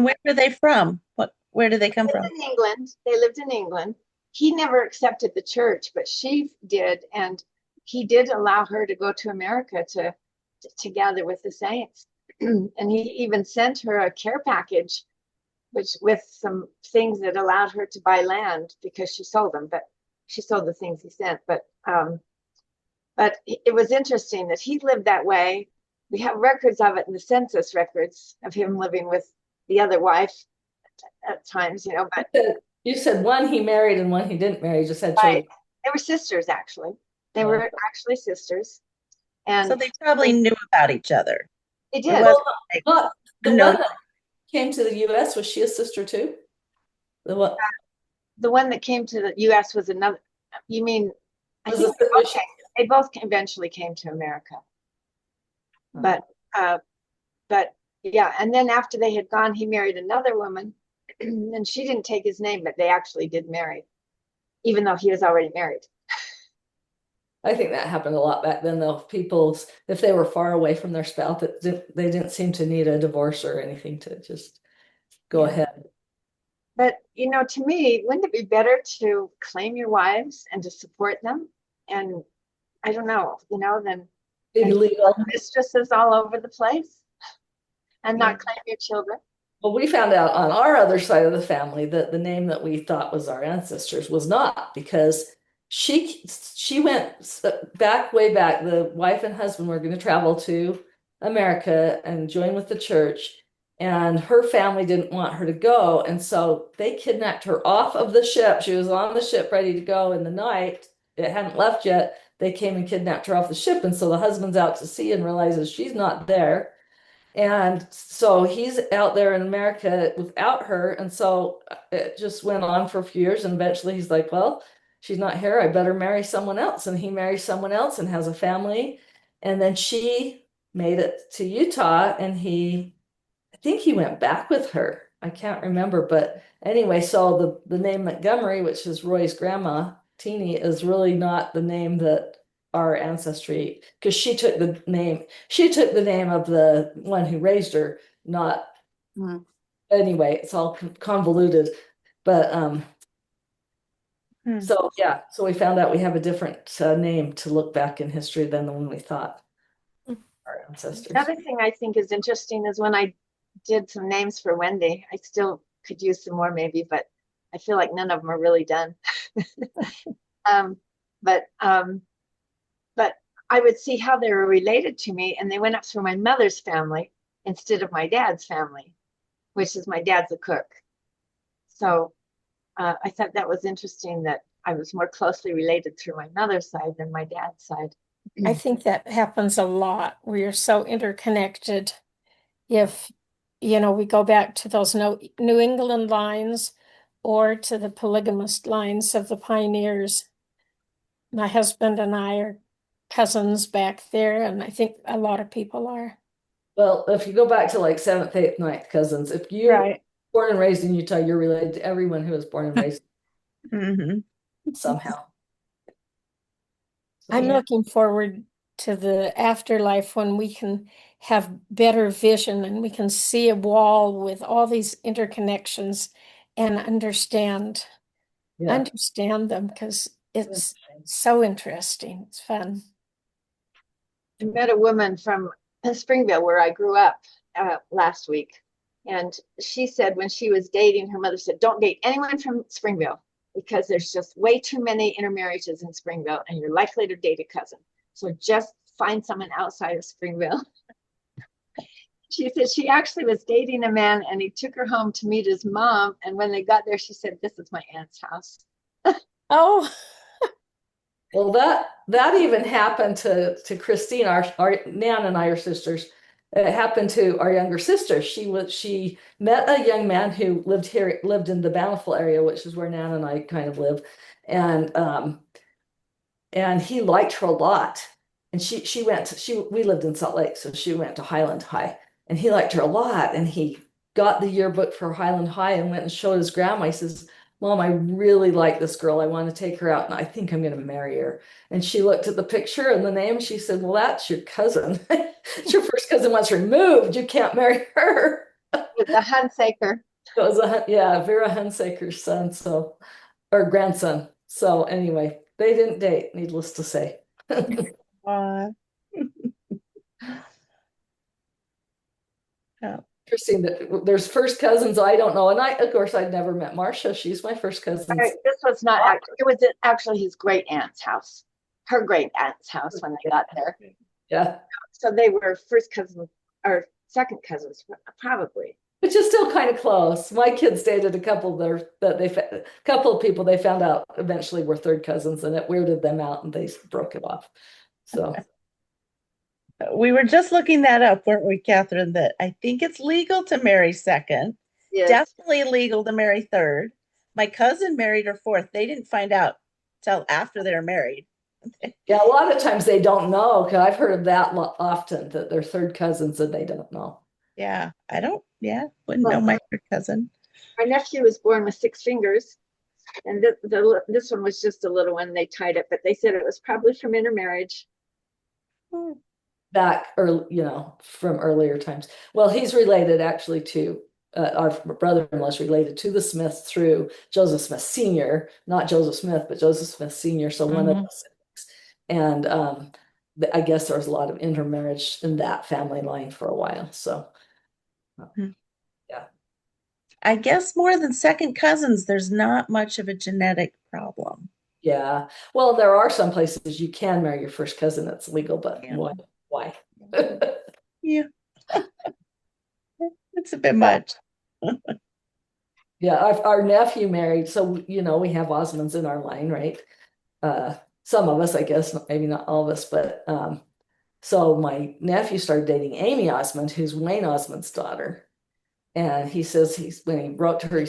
[SPEAKER 3] where were they from? Where did they come from?
[SPEAKER 4] In England. They lived in England. He never accepted the church, but she did, and he did allow her to go to America to gather with the saints. And he even sent her a care package, which with some things that allowed her to buy land because she sold them, but she sold the things he sent. But it was interesting that he lived that way. We have records of it in the census records of him living with the other wife at times, but
[SPEAKER 2] You said one he married and one he didn't marry, just had children.
[SPEAKER 4] right. They were sisters, actually. They were actually sisters. And
[SPEAKER 3] So they probably knew about each other.
[SPEAKER 4] they did.
[SPEAKER 2] Not the one that came to the U.S., was she a sister too? The what?
[SPEAKER 4] The one that came to the U.S. was another. You mean? I
[SPEAKER 2] Was
[SPEAKER 4] think
[SPEAKER 2] it
[SPEAKER 4] they both eventually came to America. But yeah, and then after they had gone, he married another woman, and she didn't take his name, but they actually did marry, even though he was already married.
[SPEAKER 2] I think that happened a lot back then, though. People's, if they were far away from their spouse, they didn't seem to need a divorce or anything to just go
[SPEAKER 4] Yeah.
[SPEAKER 2] ahead.
[SPEAKER 4] But, to me, wouldn't it be better to claim your wives and to support them? And I don't know, than
[SPEAKER 2] Illegal.
[SPEAKER 4] mistresses all over the place and not claim your children.
[SPEAKER 2] Well, we found out on our other side of the family that the name that we thought was our ancestors was not, because she went back, way back. The wife and husband were going to travel to America and join with the church, and her family didn't want her to go, and so they kidnapped her off of the ship. She was on the ship ready to go in the night. It hadn't left yet. They came and kidnapped her off the ship, and so the husband's out to sea and realizes she's not there. And so he's out there in America without her. And so it just went on for a few years. And eventually he's like, well, she's not here. I better marry someone else. And he marries someone else and has a family. And then she made it to Utah, and I think he went back with her. I can't remember. But anyway, so the name Montgomery, which is Roy's grandma, Teeny, is really not the name that our ancestry, because she took the name of the one who raised her, not anyway, it's all convoluted. But so yeah, so we found out we have a different name to look back in history than the one we thought our ancestors.
[SPEAKER 4] Another thing I think is interesting is when I did some names for Wendy, I still could use some more maybe, but I feel like none of them are really done. But I would see how they were related to me, and they went up through my mother's family instead of my dad's family, which is my dad's a cook. So I thought that was interesting that I was more closely related through my mother's side than my dad's side.
[SPEAKER 8] I think that happens a lot. We are so interconnected. If, we go back to those New England lines or to the polygamist lines of the pioneers. My husband and I are cousins back there, and I think a lot of people are.
[SPEAKER 2] Well, if you go back to like 7th, 8th, 9th cousins, if you're
[SPEAKER 8] Right.
[SPEAKER 2] born and raised in Utah, you're related to everyone who was born and raised somehow.
[SPEAKER 8] I'm looking forward to the afterlife when we can have better vision and we can see a wall with all these interconnections and understand them, because it's so interesting. It's fun.
[SPEAKER 4] I met a woman from Springville, where I grew up, last week. And she said when she was dating, her mother said, don't date anyone from Springville because there's just way too many intermarriages in Springville and you're likely to date a cousin. So just find someone outside of Springville. She said she actually was dating a man and he took her home to meet his mom. And when they got there, she said, this is my aunt's house.
[SPEAKER 8] Oh,
[SPEAKER 2] well, that even happened to Christine, our Nan and I are sisters. It happened to our younger sister. She met a young man who lived in the Bountiful area, which is where Nan and I kind of live, and he liked her a lot. And we lived in Salt Lake, so she went to Highland High, and he liked her a lot. And he got the yearbook for Highland High and went and showed his grandma. He says, Mom, I really like this girl. I want to take her out and I think I'm going to marry her. And she looked at the picture and the name. She said, well, that's your cousin. It's your first cousin once removed. You can't marry her.
[SPEAKER 4] It's a Hunsaker.
[SPEAKER 2] It was Vera Hunsaker's son, or grandson. So anyway, they didn't date, needless to say. Interesting that there's first cousins I don't know, and of course I'd never met Marcia. She's my first cousin.
[SPEAKER 4] This was not actually, it was actually his great aunt's house, her great aunt's house when they got there.
[SPEAKER 2] Yeah.
[SPEAKER 4] So they were first cousins or second cousins, probably.
[SPEAKER 2] Which is still kind of close. My kids dated a couple couple of people they found out eventually were third cousins, and it weirded them out, and they broke it off. So.
[SPEAKER 3] We were just looking that up, weren't we, Catherine? That I think it's legal to marry second. Yes. Definitely illegal to marry third. My cousin married her fourth. They didn't find out till after they're married.
[SPEAKER 2] Yeah, a lot of times they don't know, because I've heard of that often, that they're third cousins and they don't know.
[SPEAKER 3] Yeah, wouldn't know my third cousin.
[SPEAKER 4] Our nephew was born with 6 fingers, and this one was just a little one. They tied it, but they said it was probably from intermarriage.
[SPEAKER 2] Back, or from earlier times. Well, he's related actually to our brother-in-law's related to the Smiths through Joseph Smith Sr., not Joseph Smith, but Joseph Smith Sr. So one of us. And I guess there was a lot of intermarriage in that family line for a while. So yeah.
[SPEAKER 3] I guess more than second cousins, there's not much of a genetic problem.
[SPEAKER 2] Yeah. Well, there are some places you can marry your first cousin. That's legal, but
[SPEAKER 3] Yeah.
[SPEAKER 2] Why?
[SPEAKER 3] Yeah. It's a bit much.
[SPEAKER 2] Yeah, our nephew married, so we have Osmonds in our line, right? Some of us, I guess, maybe not all of us, but so my nephew started dating Amy Osmond, who's Wayne Osmond's daughter. And he says when he wrote to her,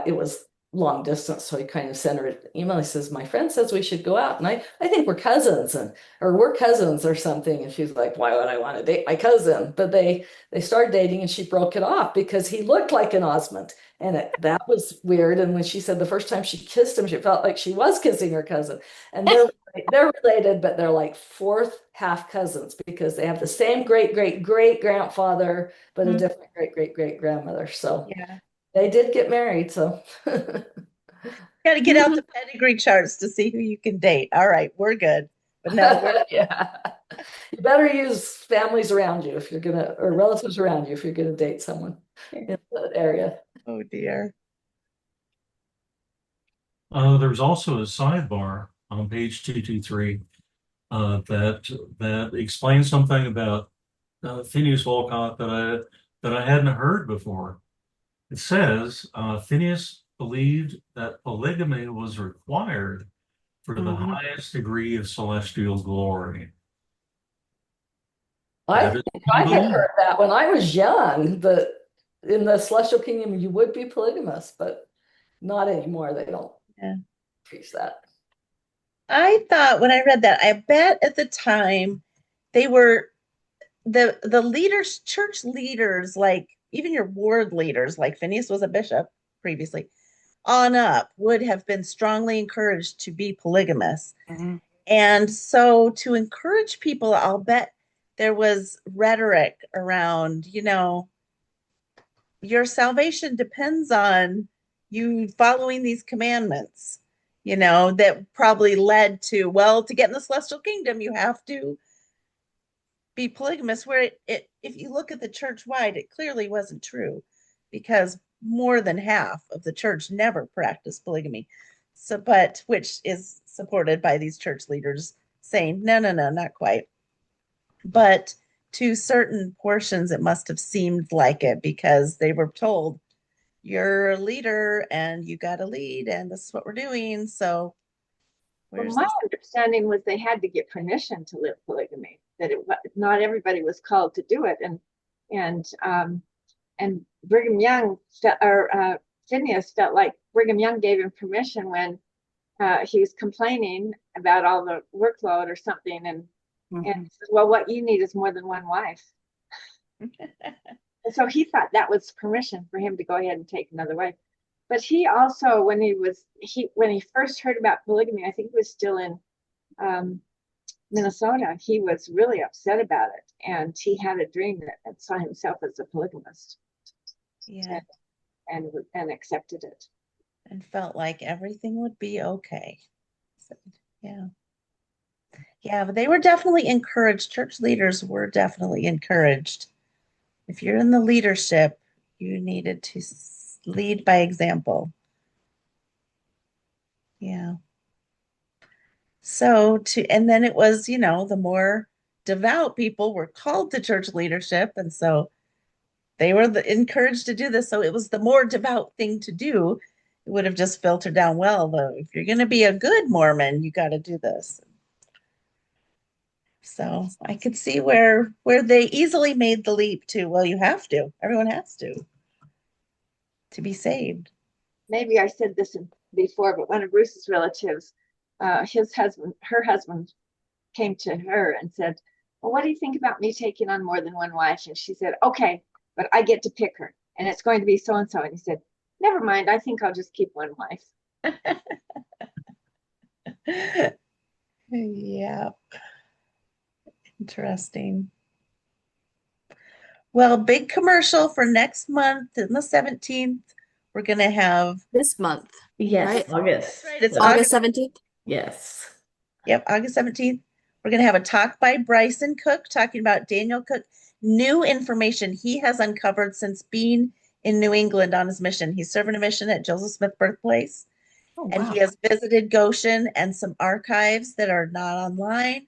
[SPEAKER 2] it was long distance, so he kind of sent her an email. He says, my friend says we should go out, and I think we're cousins, or we're cousins or something. And she's like, why would I want to date my cousin? But they started dating, and she broke it off because he looked like an Osmond, and that was weird. And when she said the first time she kissed him, she felt like she was kissing her cousin. And they're related, but they're like fourth half cousins because they have the same great great great grandfather, but a different great great great grandmother. So
[SPEAKER 3] Yeah.
[SPEAKER 2] they did get married. So
[SPEAKER 3] Got to get out the pedigree charts to see who you can date. All right, we're good. But no,
[SPEAKER 2] yeah, you better use families around you if you're gonna, or relatives around you if you're gonna date someone in that area.
[SPEAKER 3] oh dear.
[SPEAKER 6] There's also a sidebar on page 223 that explains something about Phineas Wolcott that I hadn't heard before. It says Phineas believed that polygamy was required for the highest degree of celestial glory.
[SPEAKER 2] I had heard that when I was young, that in the celestial kingdom you would be polygamous, but not anymore. They don't preach that.
[SPEAKER 3] I thought when I read that, I bet at the time they were the leaders, church leaders, like even your ward leaders, like Phineas was a bishop previously, on up would have been strongly encouraged to be polygamous. And so to encourage people, I'll bet there was rhetoric around, your salvation depends on you following these commandments, that probably led to, well, to get in the celestial kingdom, you have to be polygamous, where it if you look at the church wide, it clearly wasn't true because more than half of the church never practiced polygamy. So, but which is supported by these church leaders saying, no, not quite. But to certain portions, it must have seemed like it because they were told, you're a leader and you got to lead, and this is what we're doing. So,
[SPEAKER 4] my understanding was they had to get permission to live polygamy. That not everybody was called to do it, and Brigham Young or Phineas felt like Brigham Young gave him permission when he was complaining about all the workload or something, and said, well, what you need is more than one wife. And so he thought that was permission for him to go ahead and take another wife. But he also, when he first heard about polygamy, I think he was still in Minnesota, he was really upset about it, and he had a dream that saw himself as a polygamist.
[SPEAKER 3] Yeah.
[SPEAKER 4] And accepted it.
[SPEAKER 3] And felt like everything would be okay. So, yeah. Yeah, but they were definitely encouraged. Church leaders were definitely encouraged. If you're in the leadership, you needed to lead by example. Yeah. So and then it was, the more devout people were called to church leadership. And so they were encouraged to do this. So it was the more devout thing to do. It would have just filtered down well, though. If you're going to be a good Mormon, you got to do this. So I could see where they easily made the leap to, well, you have to. Everyone has to be saved.
[SPEAKER 4] Maybe I said this before, but one of Bruce's relatives, her husband came to her and said, well, what do you think about me taking on more than one wife? And she said, okay, but I get to pick her, and it's going to be so-and-so. And he said, Never mind. I think I'll just keep one wife.
[SPEAKER 3] Yeah, interesting. Well, big commercial for next month on the 17th. We're going to have,
[SPEAKER 1] This month,
[SPEAKER 9] Yes,
[SPEAKER 1] right?
[SPEAKER 9] August.
[SPEAKER 3] that's right, it's
[SPEAKER 1] August 17th.
[SPEAKER 9] Yes.
[SPEAKER 3] Yep, August 17th. We're going to have a talk by Bryson Cook talking about Daniel Cook, new information he has uncovered since being in New England on his mission. He's serving a mission at Joseph Smith Birthplace,
[SPEAKER 5] Oh,
[SPEAKER 3] and
[SPEAKER 5] wow.
[SPEAKER 3] he has visited Goshen and some archives that are not online.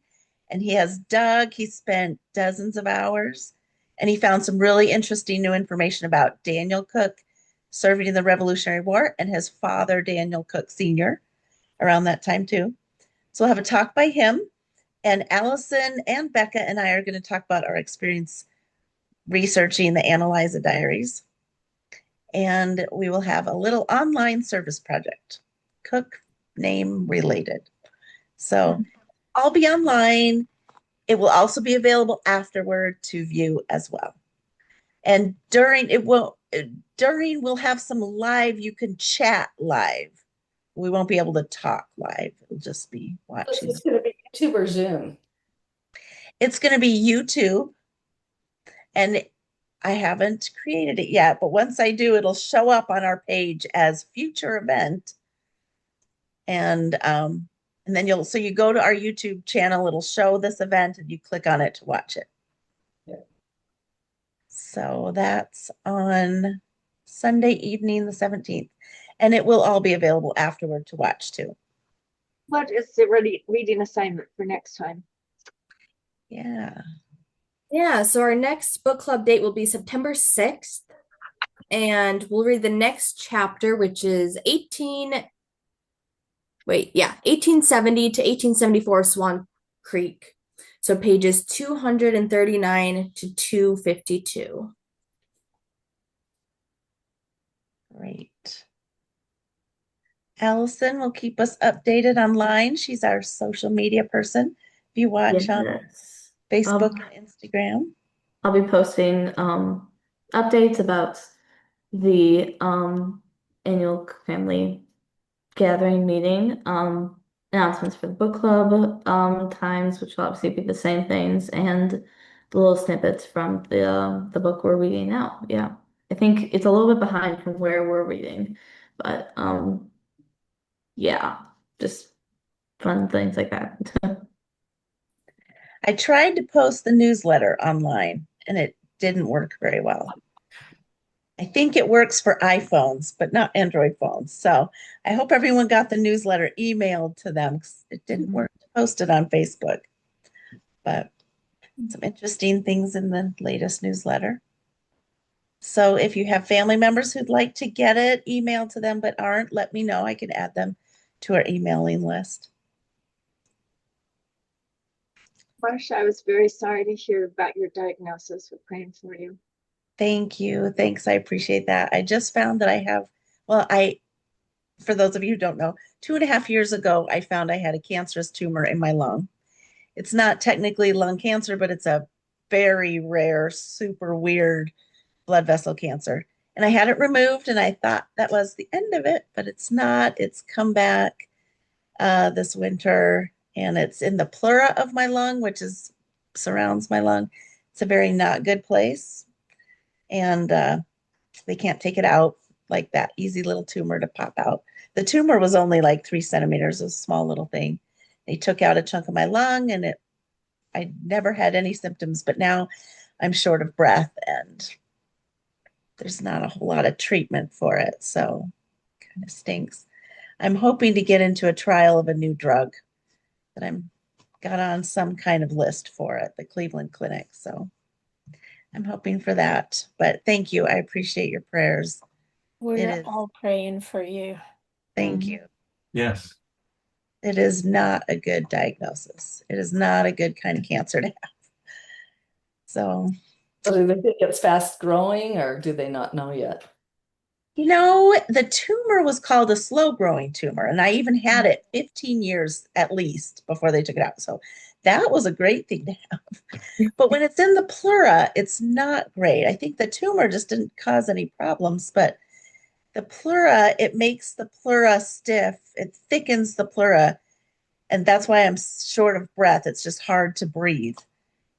[SPEAKER 3] And he has dug, he spent dozens of hours, and he found some really interesting new information about Daniel Cook serving in the Revolutionary War and his father, Daniel Cook Sr., around that time too. So we'll have a talk by him, and Allison and Becca and I are going to talk about our experience researching the Analyza diaries. And we will have a little online service project, Cook name related. So I'll be online. It will also be available afterward to view as well. And during we'll have some live, you can chat live. We won't be able to talk live. It'll just be
[SPEAKER 2] This
[SPEAKER 3] watching.
[SPEAKER 2] is going to be YouTube or Zoom.
[SPEAKER 3] It's going to be YouTube, and I haven't created it yet, but once I do, it'll show up on our page as future event. And then you go to our YouTube channel, it'll show this event and you click on it to watch it.
[SPEAKER 2] Yeah.
[SPEAKER 3] So that's on Sunday evening, the 17th. And it will all be available afterward to watch too.
[SPEAKER 4] What is the reading assignment for next time?
[SPEAKER 3] Yeah.
[SPEAKER 1] Yeah, so our next book club date will be September 6th, and we'll read the next chapter, which is 1870 to 1874 Swan Creek. So pages 239 to 252.
[SPEAKER 3] Great. Allison will keep us updated online. She's our social media person. If you watch on
[SPEAKER 9] Yes.
[SPEAKER 3] Facebook and Instagram.
[SPEAKER 9] I'll be posting updates about the annual family gathering meeting, announcements for the book club, times, which will obviously be the same things, and the little snippets from the book we're reading now. Yeah. I think it's a little bit behind from where we're reading, but yeah, just fun things like that.
[SPEAKER 3] I tried to post the newsletter online and it didn't work very well. I think it works for iPhones, but not Android phones. So I hope everyone got the newsletter emailed to them. It didn't work to post it on Facebook, but some interesting things in the latest newsletter. So if you have family members who'd like to get it emailed to them but aren't, let me know. I can add them to our emailing list.
[SPEAKER 4] Marcia, I was very sorry to hear about your diagnosis. We're praying for you.
[SPEAKER 3] Thank you. Thanks. I appreciate that. I just found that I have, for those of you who don't know, 2.5 years ago, I found I had a cancerous tumor in my lung. It's not technically lung cancer, but it's a very rare, super weird blood vessel cancer. And I had it removed and I thought that was the end of it, but it's not. It's come back this winter, and it's in the pleura of my lung, which surrounds my lung. It's a very not good place. And they can't take it out, like that easy little tumor to pop out. The tumor was only like 3 centimeters, a small little thing. They took out a chunk of my lung, and I never had any symptoms, but now I'm short of breath and there's not a whole lot of treatment for it. So kind of stinks. I'm hoping to get into a trial of a new drug that I'm got on some kind of list for at the Cleveland Clinic. So I'm hoping for that. But thank you. I appreciate your prayers.
[SPEAKER 8] We're all praying for you.
[SPEAKER 3] Thank you.
[SPEAKER 6] Yes.
[SPEAKER 3] It is not a good diagnosis. It is not a good kind of cancer to have. So,
[SPEAKER 2] Do they think it's fast growing, or do they not know yet?
[SPEAKER 3] the tumor was called a slow growing tumor, and I even had it 15 years at least before they took it out. So that was a great thing to have. But when it's in the pleura, it's not great. I think the tumor just didn't cause any problems, but the pleura, it makes the pleura stiff. It thickens the pleura. And that's why I'm short of breath. It's just hard to breathe.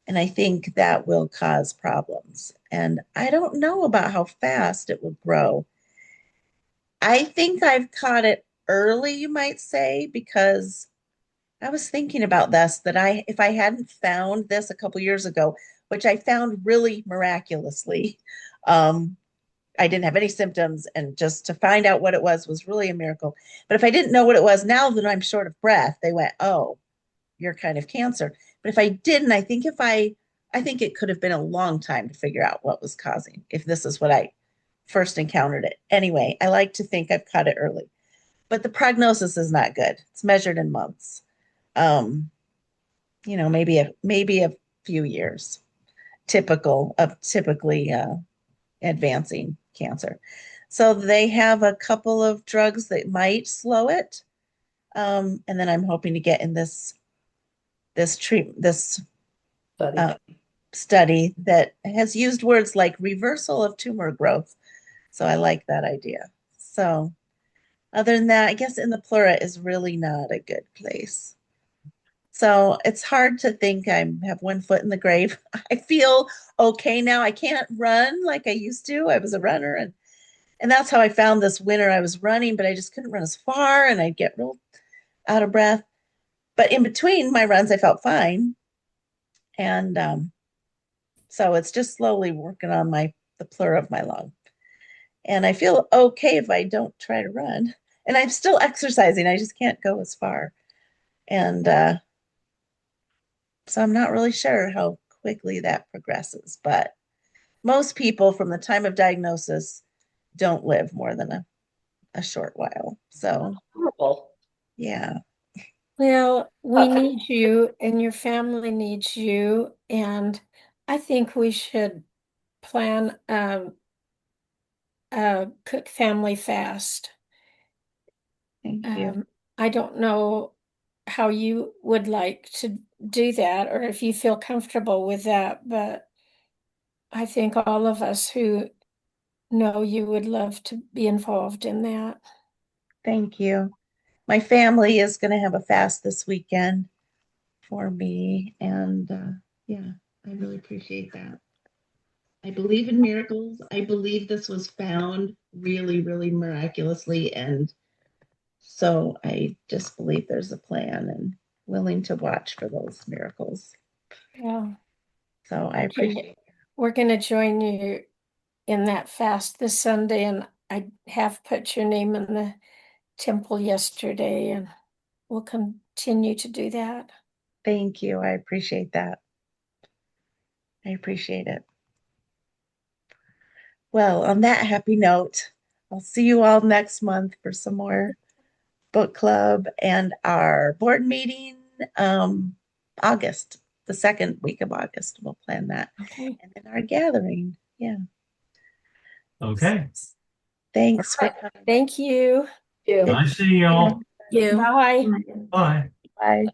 [SPEAKER 3] And I think that will cause problems. And I don't know about how fast it will grow. I think I've caught it early, you might say, because I was thinking about this, that if I hadn't found this a couple years ago, which I found really miraculously, um, I didn't have any symptoms, and just to find out what it was really a miracle. But if I didn't know what it was, now that I'm short of breath, they went, "Oh, you're kind of cancer." But if I didn't, I think it could have been a long time to figure out what was causing, if this is what I first encountered it. Anyway, I like to think I've caught it early, but the prognosis is not good. It's measured in months. Um, maybe a few years, typically advancing cancer. So they have a couple of drugs that might slow it. And then I'm hoping to get in this
[SPEAKER 2] Buddy.
[SPEAKER 3] study that has used words like reversal of tumor growth. So I like that idea. So other than that, I guess in the pleura is really not a good place. So it's hard to think I have one foot in the grave. I feel okay now. I can't run like I used to. I was a runner, and that's how I found this winter. I was running, but I just couldn't run as far, and I'd get real out of breath. But in between my runs, I felt fine. And so it's just slowly working on the pleura of my lung. And I feel okay if I don't try to run. And I'm still exercising. I just can't go as far. And so I'm not really sure how quickly that progresses. But most people from the time of diagnosis don't live more than a short while. So,
[SPEAKER 2] Horrible.
[SPEAKER 3] yeah.
[SPEAKER 8] Well, we need you and your family needs you. And I think we should plan a Cook family fast.
[SPEAKER 3] Thank you.
[SPEAKER 8] I don't know how you would like to do that or if you feel comfortable with that, but I think all of us who know you would love to be involved in that.
[SPEAKER 3] Thank you. My family is going to have a fast this weekend for me. And yeah, I really appreciate that. I believe in miracles. I believe this was found really, really miraculously. And so I just believe there's a plan and willing to watch for those miracles.
[SPEAKER 8] Yeah.
[SPEAKER 3] So I appreciate it.
[SPEAKER 8] We're going to join you in that fast this Sunday, and I have put your name in the temple yesterday, and we'll continue to do that.
[SPEAKER 3] Thank you. I appreciate that. I appreciate it. Well, on that happy note, I'll see you all next month for some more book club and our board meeting. August, the second week of August, we'll plan that.
[SPEAKER 8] Okay.
[SPEAKER 3] And then our gathering. Yeah.
[SPEAKER 6] Okay.
[SPEAKER 3] Thanks for coming.
[SPEAKER 8] Thank you.
[SPEAKER 2] Yeah.
[SPEAKER 6] Nice seeing y'all.
[SPEAKER 1] You.
[SPEAKER 8] Bye.
[SPEAKER 6] Bye.
[SPEAKER 3] Bye.